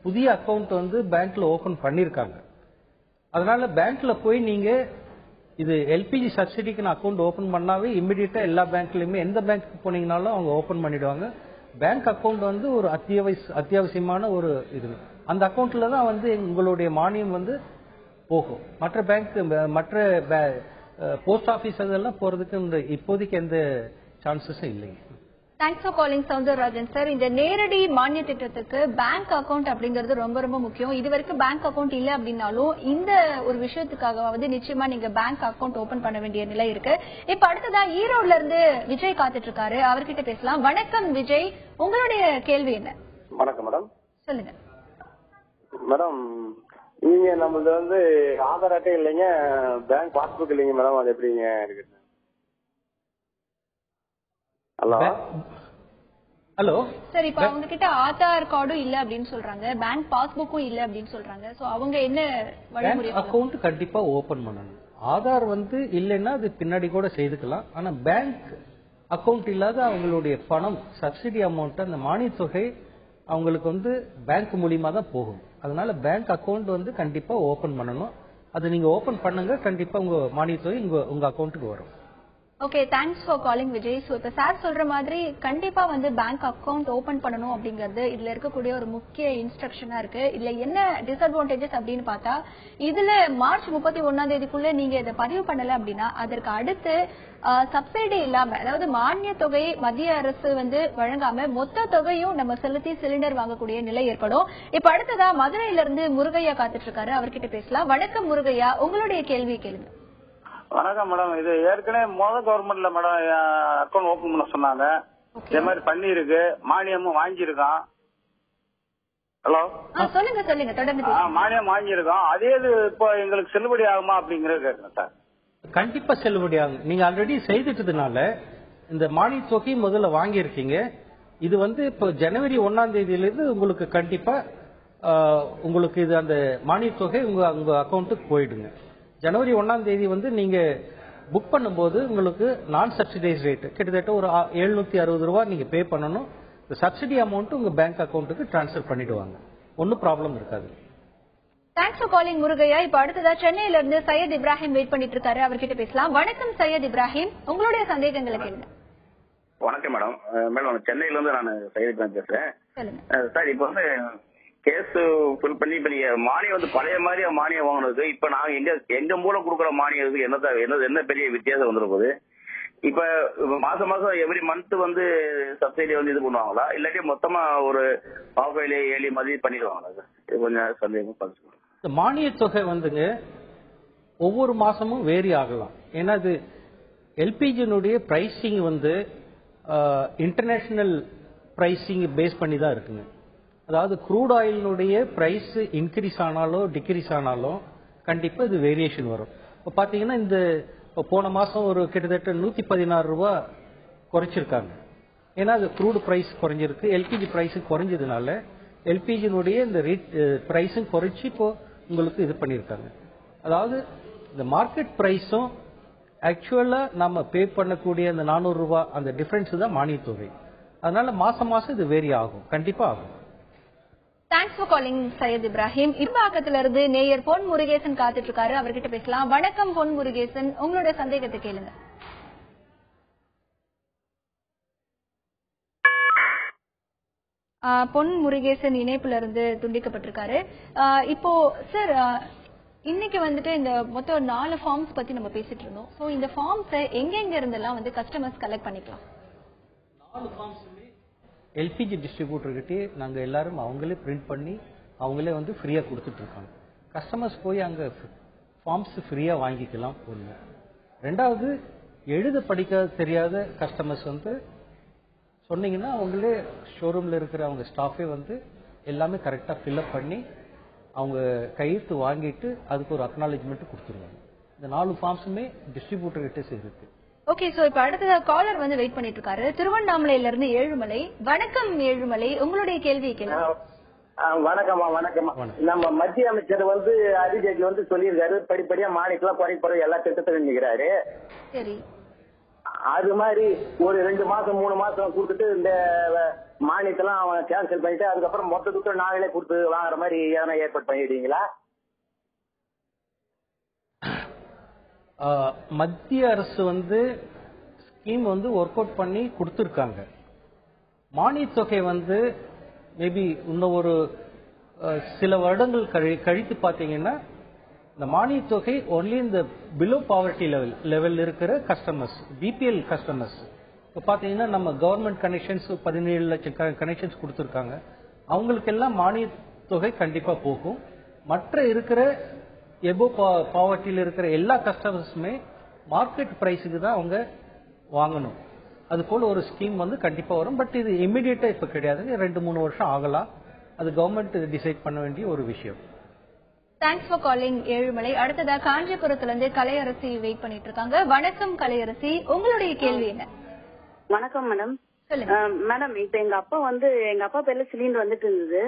புதிய அக்கௌண்ட் வந்து பேங்க்ல ஓபன் பண்ணிருக்காங்க. அதனால பேங்க்ல போய் நீங்க இது எல்பிஜி சப்சிடிக்கு அக்கௌண்ட் ஓபன் பண்ணாவே இமிடியேட்டா எல்லா பேங்க்லயுமே எந்த பேங்க்கு போனீங்கனாலும் அவங்க ஓபன் பண்ணிடுவாங்க. பேங்க் அக்கௌண்ட் வந்து ஒரு அத்தியாவசியமான ஒரு இது. அந்த அக்கௌண்ட்ல தான் வந்து உங்களுடைய மானியம் வந்து போகும். மற்ற பேங்க் மற்ற போஸ்ட் ஆபீஸ் அதெல்லாம் போறதுக்கு இப்போதைக்கு எந்த சான்சஸும் இல்லைங்க. Thanks for calling Soundararajan sir. இந்த நேரடி மானிய திட்டத்துக்கு பேங்க் அக்கவுண்ட் அப்படிங்கிறது ரொம்ப ரொம்ப முக்கியம். இது வரைக்கும் பேங்க் அக்கவுண்ட் இல்ல அப்படின்னாலும் இந்த ஒரு விஷயத்துக்காக நிச்சயமா நீங்க பேங்க் அக்கவுண்ட் ஓபன் பண்ண வேண்டிய நிலை இருக்கு. இப்ப அடுத்ததா ஈரோட்ல இருந்து விஜய் காத்துட்டு இருக்காரு, அவர்கிட்ட பேசலாம். வணக்கம் விஜய், உங்களுடைய கேள்வி என்ன? வணக்கம் மேடம். சொல்லுங்க மேடம். நீங்க நம்மளது வந்து ஆதார் அட்டை இல்லைங்க, பேங்க் பாஸ்புக் இல்லைங்க மேடம், அது எப்படிங்க இருக்குது? ஹலோ சார், இப்ப அவங்க கிட்ட ஆதார் கார்டும் இல்ல அப்படின்னு சொல்றாங்க, பேங்க் பாஸ்புக்கும் இல்ல அப்படின்னு சொல்றாங்க. சோ அவங்க என்ன வழிமுறை? அக்கவுண்ட் கண்டிப்பா ஓபன் பண்ணணும். ஆதார் வந்து இல்லைன்னா அது பின்னாடி கூட செய்துக்கலாம். ஆனா பேங்க் அக்கௌண்ட் இல்லாத அவங்களுடைய பணம் சப்சிடி அமௌண்ட் அந்த மானியத் தொகை அவங்களுக்கு வந்து பேங்க் மூலியமா தான் போகும். அதனால பேங்க் அக்கௌண்ட் வந்து கண்டிப்பா ஓபன் பண்ணணும். அது நீங்க ஓபன் பண்ணுங்க, கண்டிப்பா உங்க மானியத் தொகை உங்க அக்கௌண்ட்டுக்கு வரும். Okay, thanks for calling Vijay. So இப்போ சார் சொல்ற மாதிரி கண்டிப்பா வந்து பேங்க் அக்கௌண்ட் ஓபன் பண்ணணும் அப்படிங்கிறது இதுல இருக்கக்கூடிய ஒரு முக்கிய இன்ஸ்ட்ரக்ஷனா இருக்கு. இதுல என்ன டிஸ்அட்வான்டேஜஸ் அப்படின்னு பார்த்தா, இதுல மார்ச் 31 நீங்க இதை பதிவு பண்ணல அப்படின்னா அதற்கு அடுத்து சப்சிடி இல்லாம, அதாவது மானிய தொகை மத்திய அரசு வந்து வழங்காம மொத்த தொகையும் நம்ம செலுத்தி சிலிண்டர் வாங்கக்கூடிய நிலை ஏற்படும். இப்ப அடுத்ததா மதுரையில இருந்து முருகையா காத்துட்டு இருக்காரு, அவர்கிட்ட பேசலாம். வணக்கம் முருகையா, உங்களுடைய கேள்வியை கேளுங்க. வணக்கம் மேடம். இது ஏற்கனவே கவர்மெண்ட்ல மேடம் அக்கௌண்ட் ஓபன் பண்ண சொன்னாங்க. இதே மாதிரி பண்ணிருக்கு, மானியமும் வாங்கியிருக்கான். ஹலோ, சொல்லுங்க சொல்லுங்க, தொடர்ந்து. மானியம் வாங்கியிருக்கோம். அதே இது இப்போ எங்களுக்கு செல்லுபடி ஆகுமா அப்படிங்கறது கேட்குறேன் சார். கண்டிப்பா செல்லுபடி ஆகும். நீங்க ஆல்ரெடி செய்துட்டதுனால இந்த மானியத் தொகை முதல்ல வாங்கியிருக்கீங்க. இது வந்து இப்போ ஜனவரி 1 உங்களுக்கு கண்டிப்பா உங்களுக்கு இது அந்த மானியத் தொகை உங்க அக்கௌண்ட்டுக்கு போயிடுங்க. ஜனவரி 1 வந்து நீங்க புக் பண்ணும்போது உங்களுக்கு நான் சப்சிடைஸ் ரேட் கிட்டத்தட்ட ஒரு 760 ரூபாய் நீங்க பே பண்ணணும். இந்த சப்சிடி அமௌண்ட் உங்க பேங்க் அக்கௌண்ட்டுக்கு டிரான்ஸ்ஃபர் பண்ணிடுவாங்க. ஒன்னும் ப்ராப்ளம் இருக்காது. தேங்க்ஸ் ஃபார் காலிங் முருகையா. இப்ப அடுத்ததா சென்னையில இருந்து சையத் இப்ராஹிம் வெயிட் பண்ணிட்டு இருக்காரு, அவர்கிட்ட பேசலாம். வணக்கம் சையத் இப்ராஹிம், உங்களுடைய சந்தேகங்களை கேளுங்க. வணக்கம் மேடம். மேடம் சென்னையில இருந்து நான் சையத் இப்ராஹிம் பேசுறேன். சார், இப்ப வந்து கேஸ் ஃபில் பண்ணி இப்ப நீங்க மானியம் வந்து பழைய மாதிரி மானியம் வாங்கினது இப்ப நாங்க எங்க மூலம் கொடுக்குற மானியத்துக்கு என்ன பெரிய வித்தியாசம் வந்துட போகுது? இப்ப மாசம் எவ்ரி மந்த் வந்து சப்சிடி வந்து இது பண்ணுவாங்களா, இல்லாட்டி மொத்தமா ஒரு ஆஃப் ஏலி மாதிரி பண்ணிடுவாங்களா? சார் கொஞ்சம் சந்தேகம் பார்த்து. மானியத் தொகை வந்துங்க ஒவ்வொரு மாசமும் வேரி ஆகலாம். ஏன்னா இது எல்பிஜினுடைய பிரைசிங் வந்து இன்டர்நேஷனல் பிரைசிங் பேஸ் பண்ணி தான் இருக்குங்க. அதாவது க்ரூட் ஆயிலினுடைய பிரைஸ் இன்க்ரீஸ் ஆனாலோ டிக்ரீஸ் ஆனாலோ கண்டிப்பா இது வேரியேஷன் வரும். இப்போ பாத்தீங்கன்னா இந்த போன மாசம் ஒரு கிட்டத்தட்ட 116 ரூபாய் குறைச்சிருக்காங்க. ஏன்னா அது க்ரூட் பிரைஸ் குறைஞ்சிருக்கு, எல்பிஜி பிரைஸ் குறைஞ்சதுனால எல்பிஜினுடைய இந்த ரேட் பிரைஸும் குறைச்சி இப்போ உங்களுக்கு இது பண்ணியிருக்காங்க. அதாவது இந்த மார்க்கெட் பிரைஸும் ஆக்சுவலா நம்ம பே பண்ணக்கூடிய அந்த 400 ரூபாய் அந்த டிஃபரன்ஸ் தான் மானியத் தொகை. அதனால மாசம் இது வேரி ஆகும், கண்டிப்பா ஆகும். Thanks for calling Syed Ibrahim. இப்பாக்கத்துல இருந்து நேயர் பொன் முருகேசன் காத்துட்டு இருக்காரு, அவர்கிட்ட பேசலாம். வணக்கம் பொன் முருகேசன், உங்களுடைய சந்தேகத்தை கேளுங்க. பொன் முருகேசன் இணைப்புல இருந்து துண்டிக்கப்பட்டிருக்காரு. இப்போ சார், இன்னைக்கு வந்துட்டு இந்த மொத்தம் 4 ஃபார்ம்ஸ் பத்தி நம்ம பேசிட்டு இருந்தோம். சோ இந்த ஃபார்ம்ஸை எங்க இருந்தெல்லாம் வந்து கஸ்டமர்ஸ் கலெக்ட் பண்ணிக்கலாம்? 4 ஃபார்ம்ஸுமே எல்பிஜி டிஸ்ட்ரிபியூட்டர்கிட்டே நாங்க எல்லாரும் அவங்களே பிரிண்ட் பண்ணி அவங்களே வந்து ஃப்ரீயா கொடுத்துட்டு இருக்காங்க. கஸ்டமர்ஸ் போய் அங்க ஃபார்ம்ஸ் ஃப்ரீயா வாங்கிக்கலாம். ஒண்ணு. ரெண்டாவது, எழுத படிக்க தெரியாத கஸ்டமர்ஸ் வந்து சொன்னீங்கன்னா அவங்களே ஷோரூம்ல இருக்கிற அவங்க ஸ்டாஃபே வந்து எல்லாமே கரெக்டா ஃபில்அப் பண்ணி அவங்க கையெழுத்து வாங்கிட்டு அதுக்கு ஒரு அக்னாலஜ்மெண்ட் கொடுத்துருவாங்க. இந்த 4 ஃபார்ம்ஸுமே டிஸ்ட்ரிபியூட்டர் கிட்டே சேர்த்து. ஓகே, சோ இப்ப அடுத்த காலர் வந்து வெயிட் பண்ணிட்டு இருக்காரு, திருவண்ணாமலையில இருந்து ஏழுமலை. வணக்கம் ஏழுமலை, உங்களுடைய கேள்வியை கேளுங்க. வணக்கம்மா. நம்ம மத்திய அமைச்சர் வந்து அரிஜேட்லி வந்து சொல்லியிருக்காரு, படிப்படியா மானியெல்லாம் குறைப்படும் எல்லா திட்டத்திலும் நிற்கிறாரு. சரி, அது மாதிரி ஒரு 2 மாசம் 3 மாசம் கொடுத்துட்டு இந்த மானியத்தெல்லாம் அவன் கேன்சல் பண்ணிட்டு அதுக்கப்புறம் மொத்த துட்டு நாங்களே கொடுத்து வாங்குற மாதிரி எதனா ஏற்பாடு பண்ணிடுவீங்களா? மத்திய அரசு வந்து ஸ்கீம் வந்து ஒர்க் அவுட் பண்ணி கொடுத்துருக்காங்க. மானியத் தொகை வந்து மேபி இன்னும் ஒரு சில வருடங்கள் கழித்து பார்த்தீங்கன்னா இந்த மானியத் தொகை ஒன்லி இந்த பிலோ பாவர்ட்டி லெவல் இருக்கிற கஸ்டமர்ஸ், பிபிஎல் கஸ்டமர்ஸ். இப்போ பார்த்தீங்கன்னா நம்ம கவர்மெண்ட் கனெக்ஷன்ஸ் 17 லட்சம் கனெக்ஷன்ஸ் கொடுத்துருக்காங்க. அவங்களுக்கெல்லாம் மானியத் தொகை கண்டிப்பா போகும். மற்ற இருக்கிற எபோ பாவர்ட்டியில் இருக்கிற எல்லா கஸ்டமர்ஸுமே மார்க்கெட் பிரைஸுக்கு தான் அவங்க வாங்கணும். அது போல ஒரு ஸ்கீம் வந்து கண்டிப்பா வரும். பட் இது இமிடியேட்டா இப்ப கிடையாது, 2-3 வருஷம் ஆகலாம். அது கவர்மெண்ட் டிசைட் பண்ண வேண்டிய ஒரு விஷயம். Thanks for calling Ezhumalai. அடுத்ததா காஞ்சிபுரத்துல இருந்து கலையரசி வெயிட் பண்ணிட்டு இருக்காங்க. வணக்கம் கலையரசி, உங்களுடைய கேள்வி என்ன? வணக்கம் மேடம். சொல்லுங்க மேடம். இப்ப எங்க அப்பா பேர்ல சிலிண்டர் வந்துட்டு இருந்தது.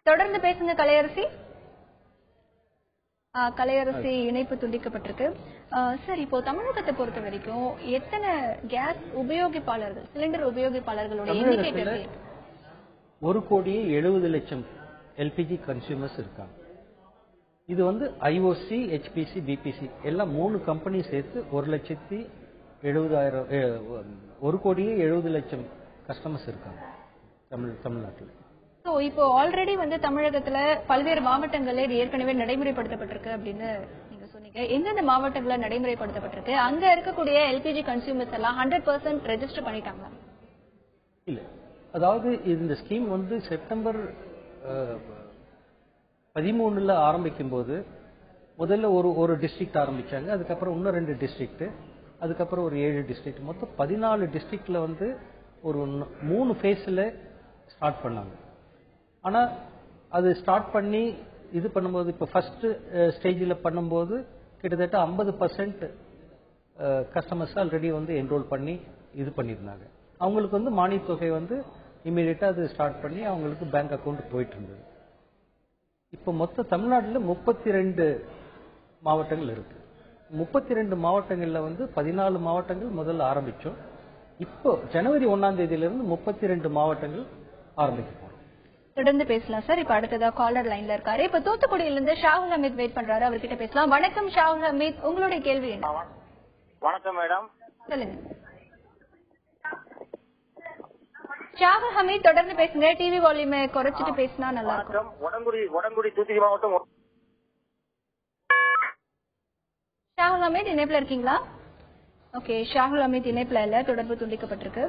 தொடர்ந்து பேசுங்க கலையரசி. கலையரசி இணைப்பு துண்டிக்கப்பட்டிருக்கு. சார், இப்போ தமிழகத்தை பொறுத்த வரைக்கும் எத்தனை கேஸ் உபயோகிப்பாளர்கள், சிலிண்டர் உபயோகிப்பாளர்களுடைய எண்ணிக்கை 1,70,00,000 எல்பிஜி கன்சியூமர்ஸ் இருக்காங்க. இது IOC, HPC, BPC எல்லாம் 3 கம்பெனி சேர்த்து 1,70,000 கஸ்டமர்ஸ் இருக்காங்க தமிழ்நாட்டில். இப்போ ஆல்ரெடி தமிழகத்துல பல்வேறு மாவட்டங்களில் ஏற்கனவே நடைமுறைப்படுத்தப்பட்டிருக்கு அப்படின்னு நீங்க சொன்னீங்க. எந்தெந்த மாவட்டங்களில் நடைமுறைப்படுத்தப்பட்டிருக்கு? அங்க இருக்கக்கூடிய எல்பிஜி கன்சியூமர்ஸ் எல்லாம் 100% ரெஜிஸ்டர் பண்ணிட்டாங்களா? இல்ல, அதாவது இந்த ஸ்கீம் செப்டம்பர் 13 ஆரம்பிக்கும் போது முதல்ல ஒரு டிஸ்ட்ரிக்ட் ஆரம்பிச்சாங்க. அதுக்கப்புறம் இன்னும் 2 டிஸ்ட்ரிக்ட், அதுக்கப்புறம் ஒரு 7 டிஸ்ட்ரிக்ட், மொத்தம் 14 டிஸ்ட்ரிக்ட்ல ஒரு 3 ஃபேஸ்ல ஸ்டார்ட் பண்ணாங்க. ஆனா அது ஸ்டார்ட் பண்ணி இது பண்ணும்போது இப்போ ஃபர்ஸ்ட் ஸ்டேஜில் பண்ணும்போது கிட்டத்தட்ட 50% கஸ்டமர்ஸ் ஆல்ரெடி என்ரோல் பண்ணி இது பண்ணியிருந்தாங்க. அவங்களுக்கு மானிய தொகை இமீடியட்டா அது ஸ்டார்ட் பண்ணி அவங்களுக்கு பேங்க் அக்கௌண்ட் போயிட்டு இருந்தது. இப்போ மொத்த தமிழ்நாட்டில் 32 மாவட்டங்கள் இருக்கு. 32 மாவட்டங்கள்ல 14 மாவட்டங்கள் முதல்ல ஆரம்பிச்சோம். இப்போ ஜனவரி 1ஆம் தேதியிலிருந்து 32 மாவட்டங்கள் ஆரம்பிக்க போறோம். தொடர்ந்து பேசலாம் சார். இப்ப அடுத்ததா காலர் லைன்ல இருக்காரு. இப்ப தூத்துக்குடியில இருந்து ஷாகுல் ஹமீத் வெயிட் பண்றாரு, அவர்கிட்ட பேசலாம். வணக்கம் ஷாகுல் ஹமீத், உங்களுடைய கேள்வி என்ன? வணக்கம் மேடம். சொல்லுங்க ஷாகுல் ஹமீத், தொடர்ந்து பேசுங்க. டிவி வால்யூமை குறைச்சிட்டு பேசினா நல்லா இருக்கும். உடங்குடி தூத்துக்குடி மாவட்டம். ஷாகுல் ஹமீத் இணைப்புல இருக்கீங்களா? ஓகே, ஷாகுல் ஹமீத் இணைப்புல இல்ல, தொடர்பு துண்டிக்கப்பட்டிருக்கு.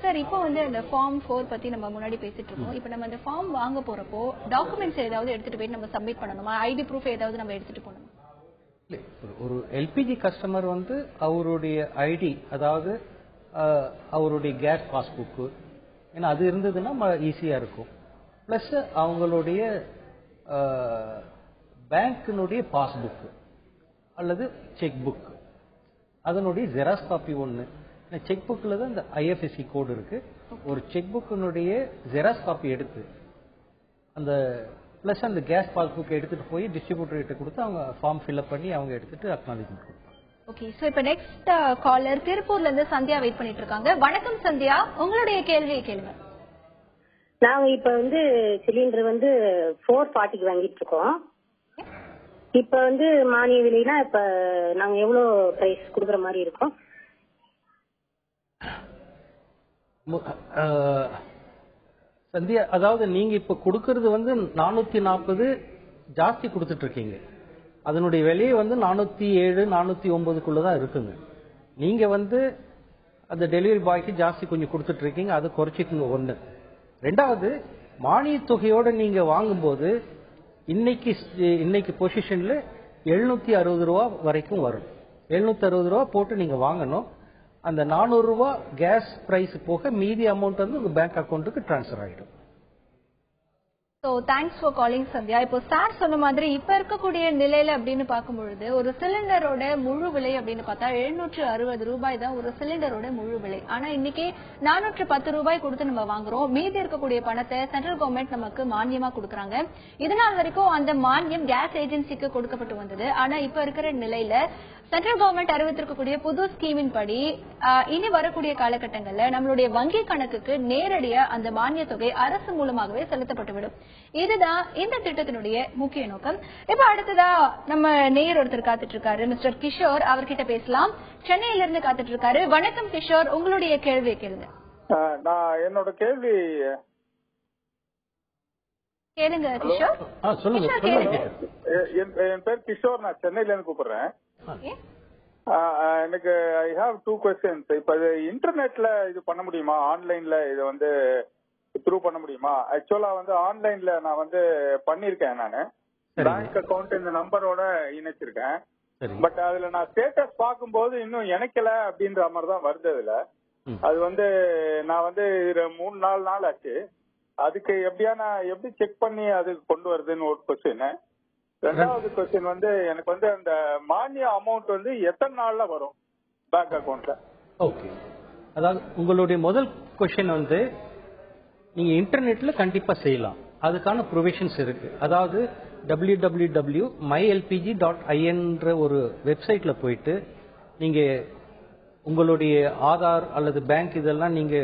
சார், இப்போ அந்த ஃபார்ம் 4 பத்தி நம்ம முன்னாடி பேசிட்டு இருக்கோம். இப்போ நம்ம அந்த ஃபார்ம் வாங்க போறப்போ டாக்குமெண்ட்ஸ் ஏதாவது எடுத்துட்டு போய் நம்ம சப்மிட் பண்ணணுமா? ஐடி ப்ரூஃப் ஏதாவது நம்ம எடுத்துட்டு போகணுமா? ஒரு எல்பிஜி கஸ்டமர் அவருடைய ஐடி, அதாவது அவருடைய கேஸ் பாஸ்புக், ஏன்னா அது இருந்ததுன்னா ஈஸியா இருக்கும். பிளஸ் அவங்களுடைய பேங்கினுடைய பாஸ்புக் அல்லது செக் புக், அதனுடைய ஜெராக்ஸ் காப்பி ஒன்று. செக் புக்ல தான் இந்த ஐஎஃப்எஸ்சி கோடு இருக்கு. ஒரு செக் புக்கினுடைய ஜெராக்ஸ் காப்பி எடுத்து அந்த பிளஸ் அந்த கேஸ் பாஸ்புக் எடுத்துட்டு போய் டிஸ்ட்ரிபியூட்டர் கிட்ட கொடுத்து அவங்க ஃபார்ம் ஃபில்அப் பண்ணி அவங்க எடுத்துட்டு அக்னாலஜ்மெண்ட் கொடுப்பாங்க. ஓகே, சோ இப்போ நெக்ஸ்ட் காலர் திருப்பூர்ல இருந்து சந்தியா வெயிட் பண்ணிட்டு இருக்காங்க. வணக்கம் சந்தியா, உங்களுடைய கேள்வியை கேளுங்க. நாங்க இப்ப சிலிண்டர் 440 வாங்கிட்டு இருக்கோம். இப்ப மானிய விலைனா இப்ப நாங்க எவ்வளவு பிரைஸ் கொடுக்கற மாதிரி இருக்கும்? சந்தியா, அதாவது நீங்க இப்ப கொடுக்கறது 440 ஜாஸ்தி கொடுத்துட்டு இருக்கீங்க. அதனுடைய விலையை 407 409 இருக்குங்க. நீங்க அந்த டெலிவரி பாய்க்கு ஜாஸ்தி கொஞ்சம் கொடுத்துட்டு இருக்கீங்க, அதை குறைச்சிக்கோங்க. ஒண்ணு. ரெண்டாவது, மானிய தொகையோட நீங்க வாங்கும்போது இன்னைக்கு பொசிஷன்ல 760 ரூபா வரைக்கும் வரும். 760 ரூபா போட்டு நீங்க வாங்கணும். அந்த 400 ரூபா கேஸ் பிரைஸ் போக மீதி அமௌண்ட் உங்க பேங்க் அக்கௌண்ட்டுக்கு டிரான்ஸ்ஃபர் ஆயிடும். So thanks for calling Sandhya. இப்போ சார் சொன்ன மாதிரி இப்ப இருக்கக்கூடிய நிலையில அப்படின்னு பார்க்கும்பொழுது ஒரு சிலிண்டரோட முழு விலை அப்படின்னு பார்த்தா 760 ரூபாய் தான் ஒரு சிலிண்டரோட முழு விலை. ஆனா இன்னைக்கு 410 ரூபாய் கொடுத்து நம்ம வாங்குறோம். மீதி இருக்கக்கூடிய பணத்தை சென்ட்ரல் கவர்மெண்ட் நமக்கு மானியமா கொடுக்கறாங்க. இதனால் வரைக்கும் அந்த மானியம் கேஸ் ஏஜென்சிக்கு கொடுக்கப்பட்டு வந்தது. ஆனா இப்ப இருக்கிற நிலையில சென்ட்ரல் கவர்மெண்ட் அறிவித்திருக்கக்கூடிய புது ஸ்கீமின் படி இனி வரக்கூடிய காலகட்டங்கள்ல நம்மளுடைய வங்கி கணக்குக்கு நேரடியா அந்த மானிய தொகை அரசு மூலமாகவே செலுத்தப்பட்டுவிடும். இதுதான் இந்த திட்டத்தினுடைய முக்கிய நோக்கம். இப்ப அடுத்ததா நம்ம நேயர் ஒருத்தர் காத்துட்டு இருக்காரு, மிஸ்டர் கிஷோர். அவர்கிட்ட பேசலாம். சென்னையில இருந்து காத்துட்டு இருக்காரு. வணக்கம் கிஷோர், உங்களுடைய கேள்வியை கேளுங்க. நான் என்னோட கேள்வி கேளுங்க கிஷோர். என் பேர் கிஷோர், நான் சென்னையில இருந்து கூப்பிடுறேன். எனக்கு ஐ ஹாவ் 2 questions. இப்ப இன்டர்நெட்ல இது பண்ண முடியுமா? ஆன்லைன்ல இது த்ரூ பண்ண முடியுமா? ஆக்சுவலா ஆன்லைன்ல நான் பண்ணிருக்கேன். நானு பேங்க் அக்கௌண்ட் இந்த நம்பரோட இணைச்சிருக்கேன். பட் அதுல நான் ஸ்டேட்டஸ் பார்க்கும்போது இன்னும் இணைக்கல அப்படின்ற மாதிரி தான் வருது. அதுல அது நான் 3-4 நாள் ஆச்சு. அதுக்கு நான் எப்படி செக் பண்ணி அது கொண்டு வருதுன்னு ஒரு கொஸ்டின். ரெண்டாவது கொஸ்டின் எனக்கு அந்த மானிய அமௌண்ட் எத்தனை நாள்ல வரும் பேங்க் அக்கௌண்ட்ல? ஓகே, அதாவது உங்களுடைய முதல் கொஸ்டின் நீங்க இன்டர்நெட்ல கண்டிப்பா செய்யலாம். அதுக்கான ப்ரொவிஷன்ஸ் இருக்கு. அதாவது www.mylpg.in ஒரு வெப்சைட்ல போயிட்டு நீங்க உங்களுடைய ஆதார் அல்லது பேங்க் இதெல்லாம் நீங்க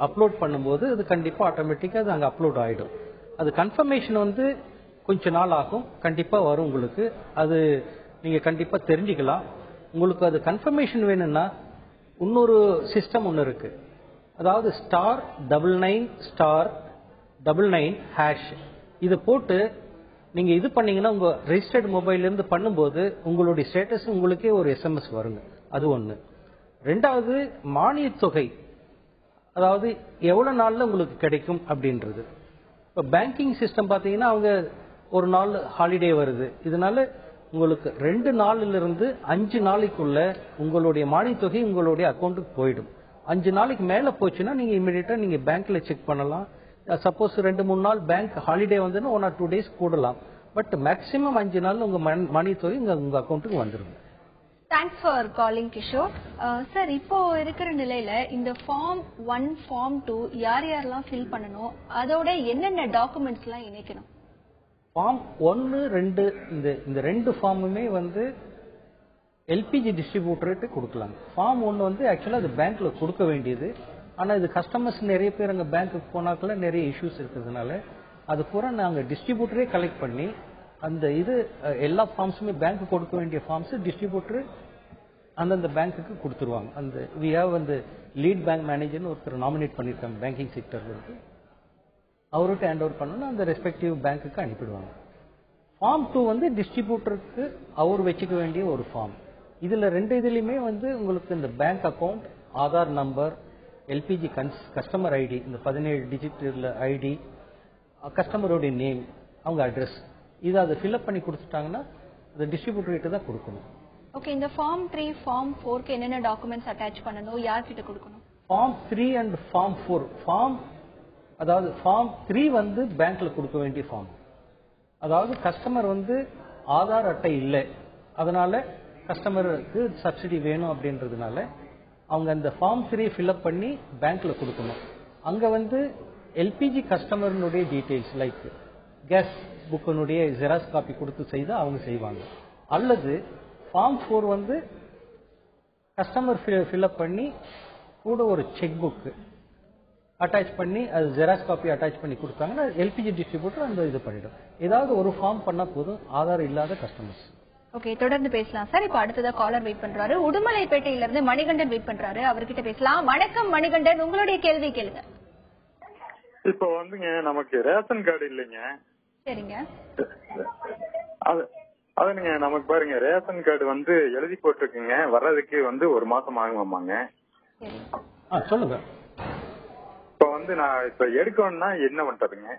அப்லோட் பண்ணும்போது அது கண்டிப்பா ஆட்டோமேட்டிக்கா அது அங்க அப்லோட் ஆயிடும். அது கன்ஃபர்மேஷன் வந்து கொஞ்ச நாள் ஆகும், கண்டிப்பா வரும் உங்களுக்கு. அது நீங்க கண்டிப்பா தெரிஞ்சுக்கலாம். உங்களுக்கு அது கன்ஃபர்மேஷன் வேணும்னா இன்னொரு சிஸ்டம் ஒன்று இருக்கு. அதாவது *99*99# இதை போட்டு நீங்க இது பண்ணீங்கன்னா உங்க ரெஜிஸ்டர்ட் மொபைல்ல இருந்து பண்ணும்போது உங்களுடைய ஸ்டேட்டஸ் உங்களுக்கே ஒரு SMS வருங்க. அது ஒண்ணு. ரெண்டாவது மானியத் தொகை, அதாவது எவ்வளவு நாள்ல உங்களுக்கு கிடைக்கும் அப்படின்றது. இப்ப பேங்கிங் சிஸ்டம் பாத்தீங்கன்னா அவங்க ஒரு நாள் ஹாலிடே வருது, இதனால உங்களுக்கு 2 நாள்ல இருந்து 5 நாளைக்குள்ள உங்களுடைய மானியத் தொகை உங்களுடைய அக்கௌண்ட்டுக்கு போயிடும். 5 நாளைக்கு மேல போச்சுன்னா நீங்க இமிடியேட்டா நீங்க பேங்க்ல செக் பண்ணலாம். சப்போஸ் 2-3 நாள் பேங்க் ஹாலிடே வந்துன்னா 1 or 2 days கூடலாம். பட் மேக்சிமம் 5 நாள் உங்க மானியத் தொகை உங்க அக்கௌண்ட்டுக்கு வந்துடும். Thanks for calling Kishore. Sir, இப்போ இருக்கிற நிலையில இந்த ஃபார்ம் 1, ஃபார்ம் 2 யார் யாரெல்லாம் ஃபில் பண்ணணும், அதோட என்னென்ன டாக்குமெண்ட்ஸ் எல்லாம் இணைக்கணும்? ஃபார்ம் 1, 2 இந்த 2 ஃபார்முமே வந்து எல்பிஜி டிஸ்ட்ரிபியூட்டர்கிட்ட கொடுக்கலாம். ஃபார்ம் 1 வந்து ஆக்சுவலா அது பேங்க்ல கொடுக்க வேண்டியது. ஆனா இது கஸ்டமர்ஸ் நிறைய பேர் அங்க பேங்க்குக்கு போனாக்குள்ள நிறைய இஷ்யூஸ் இருக்கிறதுனால அது பூரா நாங்க டிஸ்ட்ரிபியூட்டரே கலெக்ட் பண்ணி அந்த இது எல்லா ஃபார்ம்ஸுமே பேங்க் கொடுக்க வேண்டிய ஃபார்ம்ஸ் டிஸ்ட்ரிபியூட்டர் அந்தந்த பேங்க்குக்கு கொடுத்துருவாங்க. அந்த வி ஹேவ் அந்த லீட் பேங்க் மேனேஜர்னு ஒருத்தர் நாமினேட் பண்ணியிருக்காங்க பேங்கிங் செக்டர்ல இருக்கு. அவர்கிட்ட ஹேண்ட் ஓவர் பண்ணணும், அந்த ரெஸ்பெக்டிவ் பேங்க்குக்கு அனுப்பிடுவாங்க. ஃபார்ம் 2 வந்து டிஸ்ட்ரிபியூட்டருக்கு அவர் வச்சுக்க வேண்டிய ஒரு ஃபார்ம். இதுல 2 இதுலயுமே வந்து உங்களுக்கு இந்த bank account, Aadhaar number, LPG customer ID, இந்த 17 டிஜிட் ஐடி, கஸ்டமருடைய நேம், அவங்க அட்ரஸ், இதை அதை ஃபில்அப் பண்ணி கொடுத்துட்டாங்கன்னா அந்த டிஸ்ட்ரிபியூட்டர் கிட்ட தான் கொடுக்கணும். ஓகே, இந்த ஃபார்ம் 3, ஃபார்ம் 4க்கு என்னென்ன டாக்குமெண்ட்ஸ் அட்டாச் பண்ணணும், யார்கிட்ட கொடுக்கணும்? Form 3 and form 4. அதாவது ஃபார்ம் 3 வந்து பேங்க்ல கொடுக்க வேண்டிய ஃபார்ம். அதாவது கஸ்டமர் வந்து ஆதார் அட்டை இல்லை, அதனால கஸ்டமருக்கு சப்சிடி வேணும் அப்படின்றதுனால அவங்க அந்த ஃபார்ம் 3 ஃபில்அப் பண்ணி பேங்க்ல கொடுக்கணும். அங்க வந்து எல்பிஜி கஸ்டமருடைய டீடைல்ஸ் லைக் கேஸ் புக்கினுடைய ஜெராக்ஸ் காப்பி கொடுத்து செய்து அவங்க செய்வாங்க. அல்லது ஃபார்ம் 4 வந்து கஸ்டமர் ஃபில்அப் பண்ணி கூட ஒரு செக் புக் அட்டாச் பண்ணி அது ஜெராக்ஸ் காப்பி அட்டாச் பண்ணி கொடுத்தாங்கன்னா எல்பிஜி டிஸ்ட்ரிபியூட்டர் அந்த இது பண்ணிடும். ஏதாவது ஒரு ஃபார்ம் பண்ணா போதும் ஆதார் இல்லாத கஸ்டமர்ஸ். ஓகே, தொடர்ந்து பேசலாம் சார். இப்ப அடுத்ததா காலர் வெயிட் பண்றாரு. உடுமலைப்பேட்டையில இருந்து மணிகண்டன் வெயிட் பண்றாரு, அவர்கிட்ட பேசலாம். வணக்கம் மணிகண்டன், உங்களுடைய கேள்வி கேளுங்க. இப்போ வந்துங்க நமக்கு ரேஷன் கார்டு இல்லைங்க. சரிங்க. அதுங்க நமக்கு பாருங்க ரேஷன் கார்டு வந்து எழுதி போட்டிருக்குங்க, வர்றதுக்கு வந்து 1 மாசம் ஆகுமாமாங்க. சொல்லுங்க. இப்ப வந்து நான் இப்ப எடுக்கணும்னா என்ன பண்றதுங்க?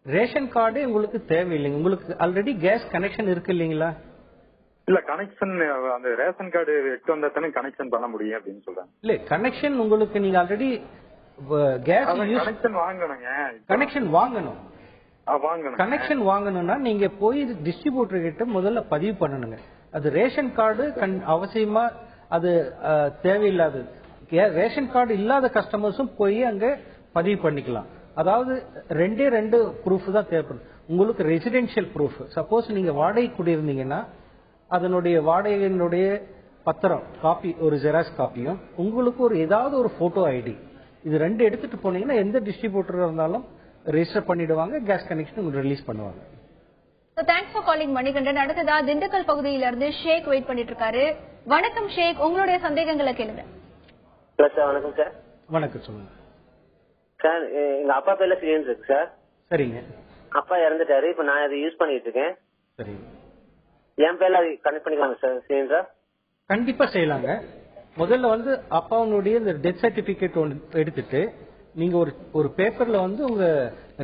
ரேஷன் கார்டு உங்களுக்கு தேவையில்லைங்க. உங்களுக்கு ஆல்ரெடி கேஸ் கனெக்ஷன் இருக்கு இல்லைங்களா? இல்ல, கனெக்ஷன் அந்த ரேஷன் கார்டு எடுத்து வந்தா தானே கனெக்ஷன் பண்ண முடியும் அப்படின்னு சொல்றேன். இல்ல, கனெக்ஷன் உங்களுக்கு நீங்க ஆல்ரெடி கேஸ் கனெக்ஷன் வாங்கணுங்க. கனெக்ஷன் வாங்கணும். கனெக்ஷன் வாங்கணும்னா நீங்க போய் டிஸ்ட்ரிபியூட்டர் கிட்ட முதல்ல பதிவு பண்ணணுங்க. அது ரேஷன் கார்டு அவசியமா அது தேவையில்லாதது. ரேஷன் கார்டு இல்லாத கஸ்டமர்ஸும் போய் அங்க பதிவு பண்ணிக்கலாம். அதாவது 2 ப்ரூஃப் தான் தேவைப்படும். உங்களுக்கு ரெசிடென்ஷியல் ப்ரூஃப், சப்போஸ் நீங்க வாடகை குடியிருந்தீங்கன்னா அதனுடைய வாடகையினுடைய பத்திரம் காப்பி, ஒரு ஜெராக்ஸ் காப்பியும், உங்களுக்கு ஒரு ஏதாவது ஒரு போட்டோ ஐடி, இது 2 எடுத்துட்டு போனீங்கன்னா எந்த டிஸ்ட்ரிபியூட்டர் இருந்தாலும் ரெஜிஸ்டர் பண்ணிடுவாங்க, கேஸ் கனெக்ஷன் உங்களுக்கு ரிலீஸ் பண்ணுவாங்க. Thanks for calling Manikandan. அடுத்ததா திண்டுக்கல் பகுதியில இருந்து ஷேக் வெயிட் பண்ணிட்டு இருக்காரு. வணக்கம் ஷேக், உங்களுடைய சந்தேகங்களை கேளுங்க. வணக்கம் சார். வணக்கம், சொல்லுங்க சார். எங்க அப்பா பேர்ல சிலிண்டர் இருக்கு சார். சரிங்க. அப்பா இறந்துட்டாரு, இப்ப நான் அதை யூஸ் பண்ணிட்டு இருக்கேன். சரி, என் பேர்ல அது கனெக்ட் பண்ணிக்கலாங்க சார் சிலிண்டர்? கண்டிப்பா செய்யலாங்க. முதல்ல வந்து அப்பாவுடைய இந்த டெத் சர்டிபிகேட் எடுத்துட்டு நீங்க ஒரு பேப்பர்ல வந்து உங்க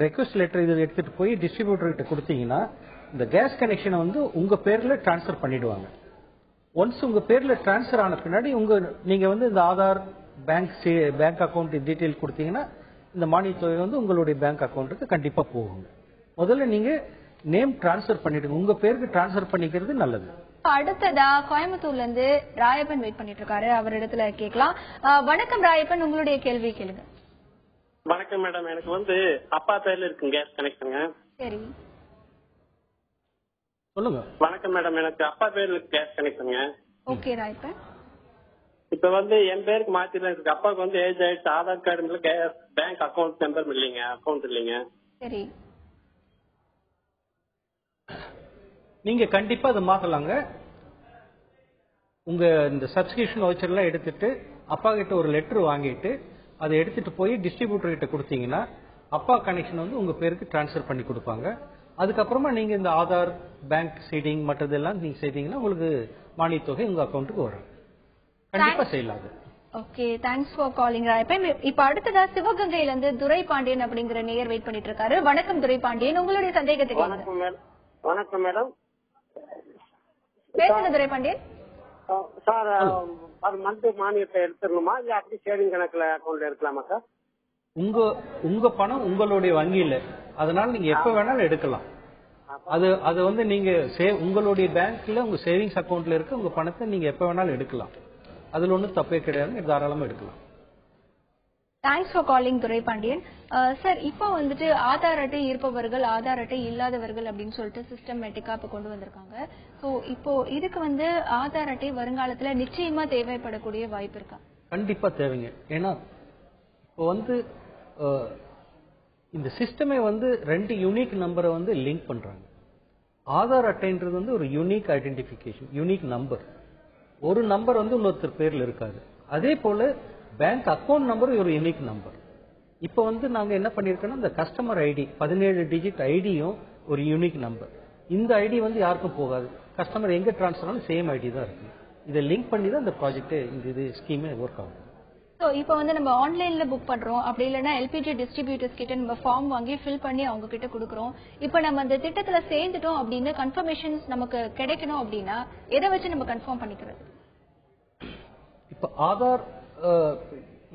ரெக்வஸ்ட் லெட்டர் இதை எடுத்துட்டு போய் டிஸ்ட்ரிபியூட்டர் கிட்ட கொடுத்தீங்கன்னா இந்த கேஸ் கனெக்ஷனை வந்து உங்க பேர்ல டிரான்ஸ்பர் பண்ணிடுவாங்க. ஒன்ஸ் உங்க பேர்ல டிரான்ஸ்பர் ஆன பின்னாடி நீங்க வந்து இந்த ஆதார், பேங்க் அக்கௌண்ட் டீடைல் கொடுத்தீங்கன்னா இந்த மானியத் தொகை வந்து உங்களுடைய பேங்க் அக்கௌண்ட்டுக்கு கண்டிப்பா போகுங்க. முதல்ல நீங்க நேம் டிரான்ஸ்பர் பண்ணிடுங்க, உங்க பேருக்கு டிரான்ஸ்பர் பண்ணிக்கிறது நல்லது. அடுத்ததா கோயம்புத்தூர்ல இருந்து ராயப்பன் வெயிட் பண்ணிட்டு இருக்காரு, அவர் இடத்துல கேட்கலாம். வணக்கம் ராயப்பன், உங்களுடைய கேள்வி கேளுங்க. வணக்கம் மேடம். எனக்கு வந்து அப்பா பேர்ல இருக்கு கேஸ் கனெக்ஷனுங்க. சரி, சொல்லுங்க. வணக்கம் மேடம், எனக்கு அப்பா பேர்ல இருக்கு கேஸ் கனெக்ஷனுங்க. ஓகே ராயப்பன். இப்ப வந்து என் பேருக்கு மாத்திரம் இருக்கு. அப்பாவுக்கு வந்து ஏஜ் ஆயிடுச்சு. Aadhaar card case bank account number இல்லைங்க, அக்கௌண்ட் இல்லைங்க. சரி, நீங்க கண்டிப்பா அதை மாத்தலாங்க. உங்க இந்த சப்ஸ்கிரிப்ஷன் வவுச்சர் எல்லாம் எடுத்துட்டு அப்பா கிட்ட ஒரு லெட்டர் வாங்கிட்டு அதை எடுத்துட்டு போய் டிஸ்ட்ரிபியூட்டர் கிட்ட கொடுத்தீங்கன்னா அப்பா கனெக்ஷன் வந்து உங்க பேருக்கு டிரான்ஸ்ஃபர் பண்ணி கொடுப்பாங்க. அதுக்கப்புறமா நீங்க இந்த ஆதார் பேங்க் சீடிங் மற்றதெல்லாம் நீங்க செய்தீங்கன்னா உங்களுக்கு மானிய தொகை உங்க அக்கௌண்ட்டுக்கு வரும். கண்டிப்பா செய்யலாம். Okay, thanks for calling Rayappan. இப்ப அடுத்ததா சிவகங்கையில இருந்து துரை பாண்டியன் அப்படிங்கிற நேயர் வெயிட் பண்ணிட்டு இருக்காரு. வணக்கம் துரை பாண்டியன், உங்களுடைய சந்தேகத்துக்கு. வணக்கம் மேடம். பேசுங்க துரை பாண்டியன். சார், மந்த் மானியத்தை எடுத்துடணுமா இல்ல அப்படி சேவிங் கணக்குல அக்கௌண்ட்ல எடுக்கலாமா சார்? உங்க பணம் உங்களுடைய வங்கியில, அதனால நீங்க எப்ப வேணாலும் எடுக்கலாம். அது வந்து நீங்க உங்களுடைய பேங்க்ல உங்க சேவிங்ஸ் அக்கௌண்ட்ல இருக்க உங்க பணத்தை நீங்க எப்ப வேணாலும் எடுக்கலாம். அதுல ஒன்றும் தப்பே கிடையாது, தாராளமா எடுக்கலாம். Thanks for calling Durai Pandian. Sir, இப்போ வந்துட்டு ஆதார் அட்டை இருப்பவர்கள் ஆதார் அட்டை இல்லாதவர்கள் அப்படின்னு சொல்லிட்டு சிஸ்டமேட்டிக்கா இப்ப கொண்டு வந்திருக்காங்க. ஸோ இப்போ இதுக்கு வந்து ஆதார் அட்டை வருங்காலத்துல நிச்சயமா தேவைப்படக்கூடிய வாய்ப்பு இருக்கா? கண்டிப்பா தேவைங்க. ஏன்னா இப்போ வந்து இந்த சிஸ்டமே வந்து 2 யூனிக் நம்பரை வந்து லிங்க் பண்றாங்க. ஆதார் அட்டைன்றது வந்து ஒரு யூனிக் ஐடென்டிபிகேஷன், யூனிக் நம்பர். ஒரு நம்பர் வந்து இன்னொருத்தர் பேர்ல இருக்காது. அதே போல பேங்க் அக்கௌண்ட் நம்பர் ஒரு யூனிக் நம்பர். இப்போ வந்து நாங்க என்ன பண்ணிருக்கோம்னா இந்த கஸ்டமர் ஐடி 17 டிஜிட் ஐடியும் ஒரு யூனிக் நம்பர். இந்த ஐடி வந்து யாருக்கும் போகாது. கஸ்டமர் எங்க டிரான்ஸ்ஃபர் ஆனாலும் சேம் ஐடி தான் இருக்கு. இதை லிங்க் பண்ணி தான் இந்த ப்ராஜெக்ட் இது ஸ்கீமே ஒர்க் ஆகும். ஸோ இப்போ வந்து நம்ம ஆன்லைன்ல புக் பண்றோம், அப்படி இல்லைன்னா எல்பிஜி டிஸ்ட்ரிபியூட்டர்ஸ் கிட்ட நம்ம ஃபார்ம் வாங்கி ஃபில் பண்ணி அவங்க கிட்ட கொடுக்குறோம். இப்போ நம்ம அந்த திட்டத்துல சேர்ந்துட்டோம் அப்படின்னு கன்ஃபர்மேஷன்ஸ் நமக்கு கிடைக்கணும் அப்படின்னா எதை வச்சு நம்ம கன்ஃபார்ம் பண்ணிக்கிறது? இப்போ ஆதார்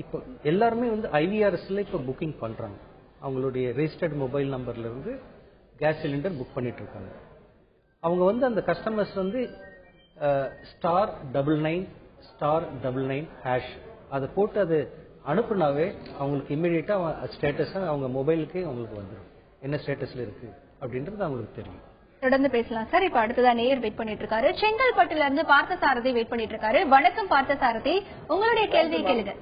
இப்போ எல்லாருமே வந்து ஐவிஆர்எஸ்ல இப்போ புக்கிங் பண்றாங்க. அவங்களுடைய ரெஜிஸ்டர்ட் மொபைல் நம்பர்ல இருந்து கேஸ் சிலிண்டர் புக் பண்ணிட்டு இருக்காங்க. அவங்க வந்து அந்த கஸ்டமர்ஸ் வந்து *99*99# அதை போட்டு அது அனுப்புனாவே அவங்களுக்கு இம்மிடியட்டா ஸ்டேட்டஸ் அவங்க மொபைலுக்கே அவங்களுக்கு வந்துடும். என்ன ஸ்டேட்டஸ்ல இருக்கு அப்படின்றது அவங்களுக்கு தெரியும். தொடர்ந்து பேசலாம் சார். இப்ப அடுத்ததா நேயர் வெயிட் பண்ணிட்டு இருக்காரு. செங்கல்பட்டுல இருந்து பார்த்தசாரதி வெயிட் பண்ணிட்டு இருக்காரு. வணக்கம் பார்த்தசாரதி, உங்களுடைய கேள்வியை கேளுங்க.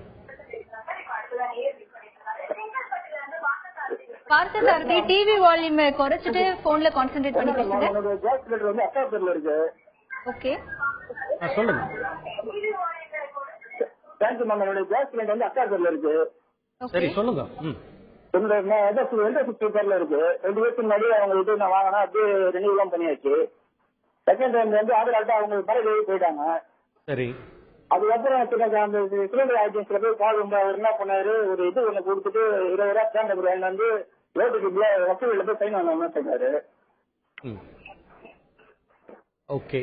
பார்த்தசாரதி, டிவி வால்யூம் குறைச்சிட்டு போன்ல கான்சென்ட்ரேட் பண்ணி பேசுங்க. ஓகே, சொல்லுங்க. என்னுடைய கேஸ் சிலிண்டர் வந்து அக்கா பேர்ல இருக்கு. சரி, சொல்லுங்க. பேர்ல இருக்கு. 2 வருஷத்துக்கு முன்னாடி அவங்க கிட்ட நான் வாங்கினா அப்படியே ரெனியூலாம் பண்ணியாச்சு. செகண்ட் டைம் வந்து ஆதார் கார்டு அவங்க பழைய போயிட்டாங்க. சரி, அதுக்கப்புறம் அந்த சிலிண்டர் ஏஜென்சில போய் கால் ரொம்ப அவர் என்ன பண்ணாரு, ஒரு இது ஒண்ணு கொடுத்துட்டு 20 ரூபா ஸ்டாண்ட் நம்பர் வந்து ரோட்டுக்கு வசூலில் போய் சைன் வாங்கணும்னு சொன்னாரு. ஓகே,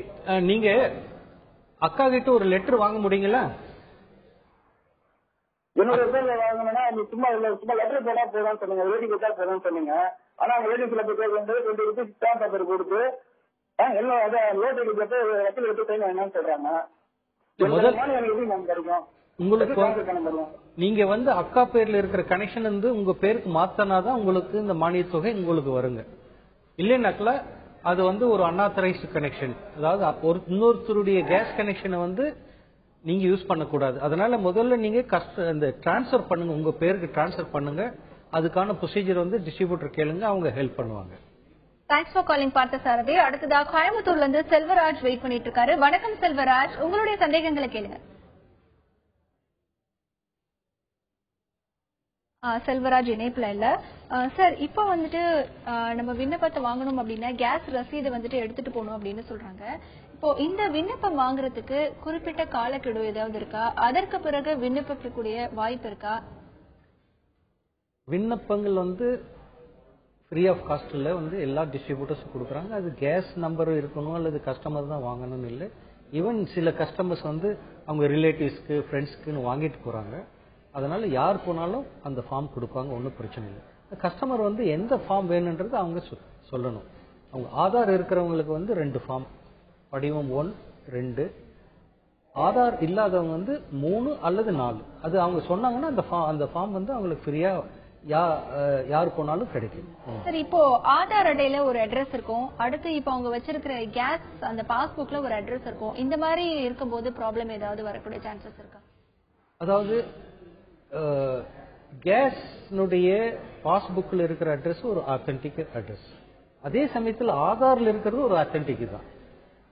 நீங்க அக்கா கிட்ட ஒரு லெட்டர் வாங்க முடியுங்களா? என்னோட பேர்ல வாங்கணும்னா சும்மா லெட்டர் போனா போதான்னு சொன்னீங்க, எழுதி கொடுத்தா போதான்னு சொன்னீங்க. ஆனா அவங்க ஏஜென்சில போய் கேட்கும்போது 20 ரூபாய் ஸ்டாம்ப் பேப்பர் கொடுத்து எல்லாம் ரோட்டுக்கு போய் வசூல் எடுத்து சைன் வாங்கணும்னு சொல்றாங்க. உங்களுக்கு நீங்க வந்து அக்கா பேர்ல இருக்கிற கனெக்ஷன் வந்து உங்க பேருக்கு மாத்தனாதான் உங்களுக்கு இந்த மானிய தொகை உங்களுக்கு வருங்க. இல்லைன்னாக்கல அது வந்து ஒரு அன்ஆத்தரைஸ்டு கனெக்ஷன், அதாவது இன்னொருத்தருடைய கேஸ் கனெக்ஷனை வந்து நீங்க யூஸ் பண்ணக்கூடாது. அதனால முதல்ல நீங்க இந்த டிரான்ஸ்பர் பண்ணுங்க, உங்க பேருக்கு டிரான்ஸ்பர் பண்ணுங்க. அதுக்கான ப்ரொசீஜர் வந்து டிஸ்ட்ரிபியூட்டர் கேளுங்க, அவங்க ஹெல்ப் பண்ணுவாங்க. Thanks for calling Parthasarathy. அடுத்ததா கோயம்புத்தூர்ல இருந்து செல்வராஜ் வெயிட் பண்ணிட்டு இருக்காரு. வணக்கம் செல்வராஜ், உங்களுடைய சந்தேகங்களை கேளுங்க. செல்வராஜ் இணைப்புல இல்ல சார். இப்போ வந்துட்டு நம்ம விண்ணப்பத்தை வாங்கணும் அப்படின்னா கேஸ் ரசீதை வந்துட்டு எடுத்துட்டு போகணும் அப்படின்னு சொல்றாங்க. இப்போ இந்த விண்ணப்பம் வாங்குறதுக்கு குறிப்பிட்ட காலக்கெடு ஏதாவது இருக்கா? அதற்கு பிறகு விண்ணப்பிக்கக்கூடிய வாய்ப்பு இருக்கா? விண்ணப்பங்கள் வந்து ஃப்ரீ ஆஃப் காஸ்ட்ல வந்து எல்லா டிஸ்ட்ரிபியூட்டர்ஸும் கொடுக்குறாங்க. அது கேஸ் நம்பர் இருக்கணும் அல்லது கஸ்டமர் தான் வாங்கணும்னு இல்லை. ஈவன் சில கஸ்டமர்ஸ் வந்து அவங்க ரிலேட்டிவ்ஸ்க்கு ஃப்ரெண்ட்ஸ்க்குன்னு வாங்கிட்டு போறாங்க. அதனால யார் போனாலும் அந்த ஃபார்ம் கொடுப்பாங்க, ஒன்றும் பிரச்சனை இல்லை. கஸ்டமர் வந்து எந்த ஃபார்ம் வேணுன்றது அவங்க சொல்லணும். அவங்க ஆதார் இருக்கிறவங்களுக்கு வந்து 2 ஃபார்ம், படிவம் 1, 2. ஆதார் இல்லாதவங்க வந்து 3 அல்லது 4. அது அவங்க சொன்னாங்கன்னா அந்த ஃபார்ம் வந்து அவங்களுக்கு ஃப்ரீயா யார் போனாலும் கிடைக்கும். சரி, இப்போ ஆதார் அட்டையில ஒரு அட்ரஸ் இருக்கும், அடுத்து இப்போ அவங்க வச்சிருக்கிற கேஸ் அந்த பாஸ்புக்ல ஒரு அட்ரஸ் இருக்கும். இந்த மாதிரி இருக்கும்போது ப்ராப்ளம் ஏதாவது வரக்கூடிய சான்சஸ் இருக்கா? அதாவது கேஸ்னுடைய பாஸ்புக்ல இருக்கிற அட்ரஸ் ஒரு ஆத்தென்டிக் அட்ரஸ், அதே சமயத்தில் ஆதார்ல இருக்கிறது ஒரு ஆத்தென்டிக் தான்.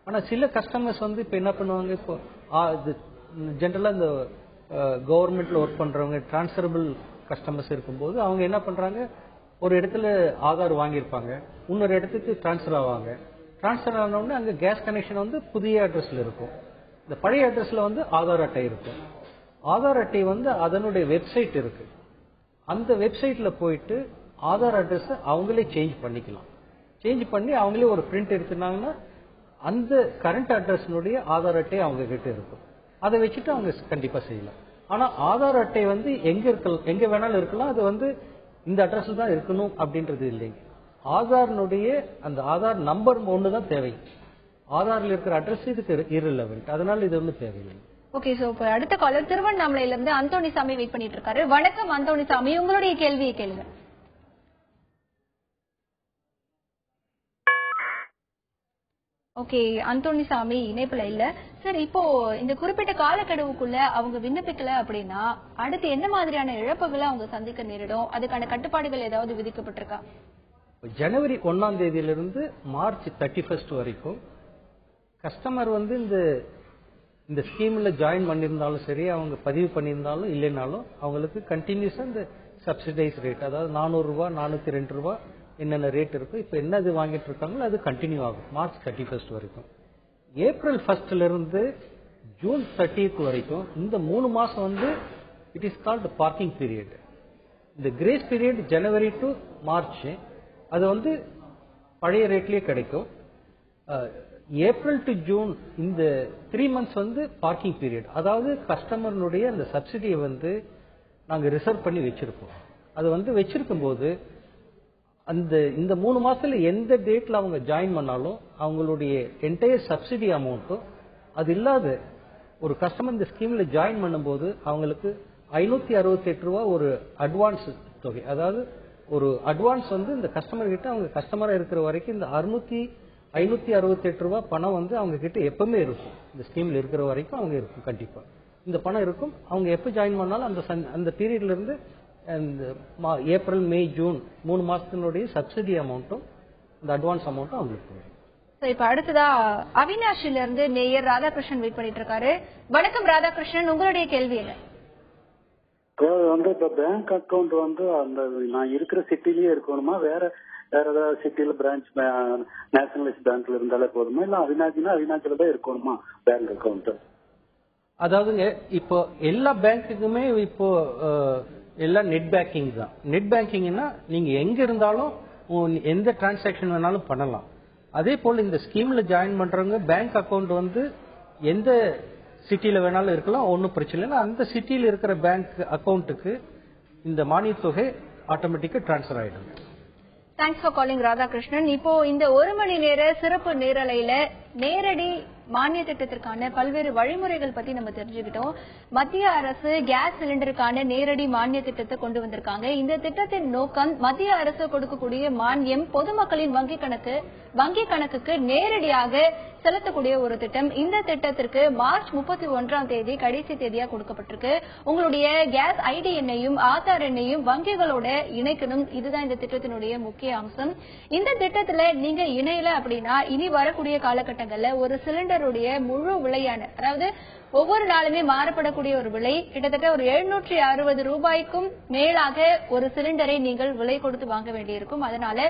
ஆனா சில கஸ்டமர்ஸ் வந்து இப்ப என்ன பண்ணுவாங்க, இப்போ ஜென்ரலா இந்த கவர்மெண்ட்ல ஒர்க் பண்றவங்க டிரான்ஸ்ஃபரபிள் கஸ்டமர்ஸ் இருக்கும்போது அவங்க என்ன பண்றாங்க, ஒரு இடத்துல ஆதார் வாங்கியிருப்பாங்க, இன்னொரு இடத்துக்கு டிரான்ஸ்ஃபர் ஆவாங்க. டிரான்ஸ்ஃபர் ஆனோடனே அங்க கேஸ் கனெக்ஷன் வந்து புதிய அட்ரஸ்ல இருக்கும், இந்த பழைய அட்ரஸ்ல வந்து ஆதார் அட்டை இருக்கும். ஆதார் அட்டை வந்து அதனுடைய வெப்சைட் இருக்கு, அந்த வெப்சைட்ல போயிட்டு ஆதார் அட்ரஸ் அவங்களே சேஞ்ச் பண்ணிக்கலாம். சேஞ்ச் பண்ணி அவங்களே ஒரு பிரிண்ட் எடுத்துனாங்கன்னா அந்த கரண்ட் அட்ரஸ்னுடைய ஆதார் அட்டை அவங்க கிட்ட இருக்கும், அதை வச்சுட்டு அவங்க கண்டிப்பா செய்யலாம். ஆனா ஆதார் அட்டை வந்து எங்க வேணாலும் இருக்கலாம், அது வந்து இந்த அட்ரஸ் தான் இருக்கணும் அப்படின்றது இல்லைங்க. ஆதார்னுடைய அந்த ஆதார் நம்பர் ஒண்ணுதான் தேவை, ஆதார்ல இருக்கிற அட்ரஸ் இதுக்கு irrelevant, அதனால இது ஒன்றும் தேவையில்லை. ஓகே, சோ இப்ப அடுத்த காலர் திருவண்ணாமலையில இருந்து அந்தோணிசாமி வெயிட் பண்ணிட்டு இருக்காரு. வணக்கம் அந்தோணிசாமி, உங்களுடைய கேள்வியை கேளுங்க. ஓகே, அந்தோணிசாமி இணைப்புல இல்ல. சரி, இப்போ இந்த குறிப்பிட்ட காலக்கெடுவுக்குள்ள அவங்க விண்ணப்பிக்கல அப்படின்னா அடுத்து என்ன மாதிரியான இழப்புகளை அவங்க சந்திக்க நேரிடும், அதுக்கான கட்டுப்பாடுகள் ஏதாவது விதிக்கப்பட்டிருக்கா? ஜனவரி 1ஆம் தேதியிலிருந்து மார்ச் 31 வரைக்கும் கஸ்டமர் வந்து இந்த ஸ்கீம்ல ஜாயின் பண்ணியிருந்தாலும் சரி, அவங்க பதிவு பண்ணியிருந்தாலும் இல்லைனாலும் அவங்களுக்கு கண்டினியூஸா இந்த சப்சிடைஸ் ரேட், அதாவது 400 ரூபாய் 402 ரூபாய் என்னென்ன ரேட் இருக்கும், இப்ப என்ன இது வாங்கிட்டு இருக்காங்களோ அது கண்டினியூ ஆகும் மார்ச் 31 வரைக்கும். ஏப்ரல் 1 இருந்து ஜூன் 30 வரைக்கும் இந்த 3 மாசம் வந்து it is called parking period. இந்த grace period January to March அது வந்து பழைய ரேட்லயே கிடைக்கும். ஏப்ரல் டு ஜூன் இந்த 3 மந்த்ஸ் வந்து பார்க்கிங் பீரியட், அதாவது கஸ்டமருடைய அந்த சப்சிடியை வந்து நாங்க ரிசர்வ் பண்ணி வச்சிருப்போம். அது வந்து வச்சிருக்கும் போது இந்த 3 மாசத்துல எந்த டேட்ல அவங்க ஜாயின் பண்ணாலும் அவங்களுடைய என்டையர் சப்சிடி அமௌண்ட்டும், அது இல்லாத ஒரு கஸ்டமர் இந்த ஸ்கீம்ல ஜாயின் பண்ணும்போது அவங்களுக்கு 568 ரூபாய் ஒரு அட்வான்ஸ் தொகை, அதாவது ஒரு அட்வான்ஸ் வந்து இந்த கஸ்டமர் கிட்ட அவங்க கஸ்டமரா இருக்கிற வரைக்கும் இந்த 568 ரூபாய் பணம் வந்து அவங்க கிட்ட எப்பவுமே இருக்கும். இந்த ஸ்கீம்ல இருக்கிற வரைக்கும் அவங்க இருக்கும், கண்டிப்பா இந்த பணம் இருக்கும். அவங்க எப்ப ஜாயின் பண்ணாலும் அந்த பீரியட்ல இருந்து ஏப்ரல் மே ஜூன் 3 மாசத்தினுடைய சப்சிடி அமௌண்ட்டும் அந்த அட்வான்ஸ் அமௌண்ட்டும் அவங்களுக்கு. இப்ப அடுத்ததா அவினாஷில இருந்து மேயர் ராதாகிருஷ்ணன் வெயிட் பண்ணிட்டு இருக்காரு. வணக்கம் ராதாகிருஷ்ணன், உங்களுடைய கேள்வி என்ன? வந்து இப்ப பேங்க் அக்கவுண்ட் வந்து அந்த நான் இருக்கிற சிட்டிலேயே இருக்கணுமா, வேற ஏதாவது சிட்டில பிரான்ச் நேஷனலைஸ் பேங்க்ல இருந்தாலே போதுமா, இல்ல அவினாச்சில தான் இருக்கணுமா பேங்க் அக்கவுண்ட்? அதாவதுங்க இப்போ எல்லா பேங்க்குக்குமே இப்போ எல்லாம் நெட் பேங்கிங் தான். நெட் பேங்கிங்னா நீங்க எங்க இருந்தாலும் எந்த டிரான்சாக்சன் வேணாலும் பண்ணலாம். அதே போல இந்த ஸ்கீம்ல ஜாயின் பண்றவங்க பேங்க் அக்கவுண்ட் வந்து எந்த சிட்டில வேணாலும் இருக்கலாம், ஒன்னும் பிரச்சனை இல்லை. அந்த சிட்டியில இருக்கிற பேங்க் அக்கவுண்ட்டுக்கு இந்த மானிய தொகை ஆட்டோமேட்டிக்கா டிரான்ஸ்பர் ஆயிடும். Thanks for calling Radhakrishnan. இப்போ இந்த 1 மணி நேர சிறப்பு நேரலையில நேரடி மானிய திட்டத்திற்கான பல்வேறு வழிமுறைகள் பத்தி நம்ம தெரிஞ்சுக்கிட்டோம். மத்திய அரசு கேஸ் சிலிண்டருக்கான நேரடி மானிய திட்டத்தை கொண்டு வந்திருக்காங்க. இந்த திட்டத்தின் நோக்கம் மத்திய அரசு கொடுக்கக்கூடிய மானியம் பொதுமக்களின் வங்கி கணக்குக்கு நேரடியாக செலுத்தக்கூடிய ஒரு திட்டம். இந்த திட்டத்திற்கு மார்ச் 31ஆம் தேதி கடைசி தேதியா கொடுக்கப்பட்டிருக்கு. உங்களுடைய கேஸ் ஐடி எண்ணையும் ஆதார் எண்ணையும் வங்கிகளோட இணைக்கணும். இதுதான் இந்த திட்டத்தினுடைய முக்கிய அம்சம். இந்த திட்டத்துல நீங்க இணையல அப்படின்னா இனி வரக்கூடிய காலகட்டங்கள்ல ஒரு சிலிண்டருடைய முழு விலையான, அதாவது ஒவ்வொரு நாளுமே மாறப்படக்கூடிய ஒரு விலை, கிட்டத்தட்ட ஒரு 760 ரூபாய்க்கும் மேலாக ஒரு சிலிண்டரை நீங்கள் விலை கொடுத்து வாங்க வேண்டியிருக்கும். அதனால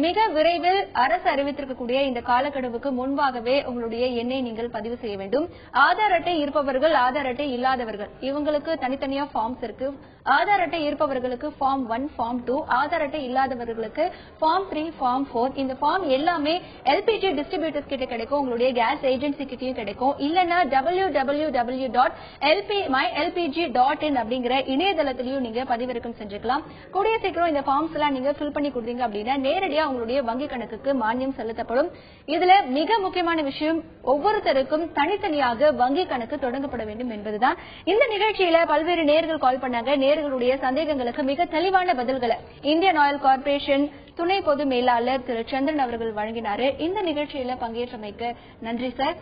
மிக விரைவில் அரசு அறிவித்திருக்கக்கூடிய இந்த காலக்கெடுவுக்கு முன்பாகவே உங்களுடைய எண்ணை நீங்கள் பதிவு செய்ய வேண்டும். ஆதார் அட்டை இருப்பவர்கள், ஆதார் அட்டை இல்லாதவர்கள், இவங்களுக்கு தனித்தனியா ஃபார்ம்ஸ் இருக்கு. ஆதார் அட்டை இருப்பவர்களுக்கு ஃபார்ம் 1, ஃபார்ம் 2, ஆதார் அட்டை இல்லாதவர்களுக்கு ஃபார்ம் 3, ஃபார்ம் 4. இந்த ஃபார்ம் எல்லாமே எல்பிஜி டிஸ்ட்ரிபியூட்டர்ஸ் கிட்ட கிடைக்கும், உங்களுடைய கேஸ் ஏஜென்சி கிட்டயும் கிடைக்கும். இல்லன்னா www www.mylpg.in அப்படிங்கிற இணையதளத்திலையும் நீங்க பதிவிறக்கம் செஞ்சுக்கலாம். கூடிய சீக்கிரம் இந்த ஃபார்ம்ஸ் எல்லாம் நீங்க ஃபில் பண்ணி கொடுத்தீங்க அப்படின்னா நேரடியா உங்களுடைய வங்கி கணக்குக்கு மானியம் செலுத்தப்படும். இதுல மிக முக்கியமான விஷயம், ஒவ்வொருத்தருக்கும் தனித்தனியாக வங்கி கணக்கு தொடங்கப்பட வேண்டும் என்பதுதான். இந்த நிகழ்ச்சியில பல்வேறு நேயர்கள் கால் பண்ணாங்க. நேயர்களுடைய சந்தேகங்களுக்கு மிக தெளிவான பதில்களை இந்தியன் ஆயில் கார்ப்பரேஷன் துணை பொது மேலாளர் திரு சந்திரன் அவர்கள் வழங்கினாரு. இந்த நிகழ்ச்சியில பங்கேற்றமைக்கு நன்றி சார்.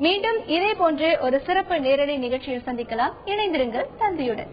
மீண்டும் இதே போன்று ஒரு சிறப்பு நேரடி நிகழ்ச்சியில் சந்திக்கலாம். இணைந்திருங்கள் தந்தையுடன்.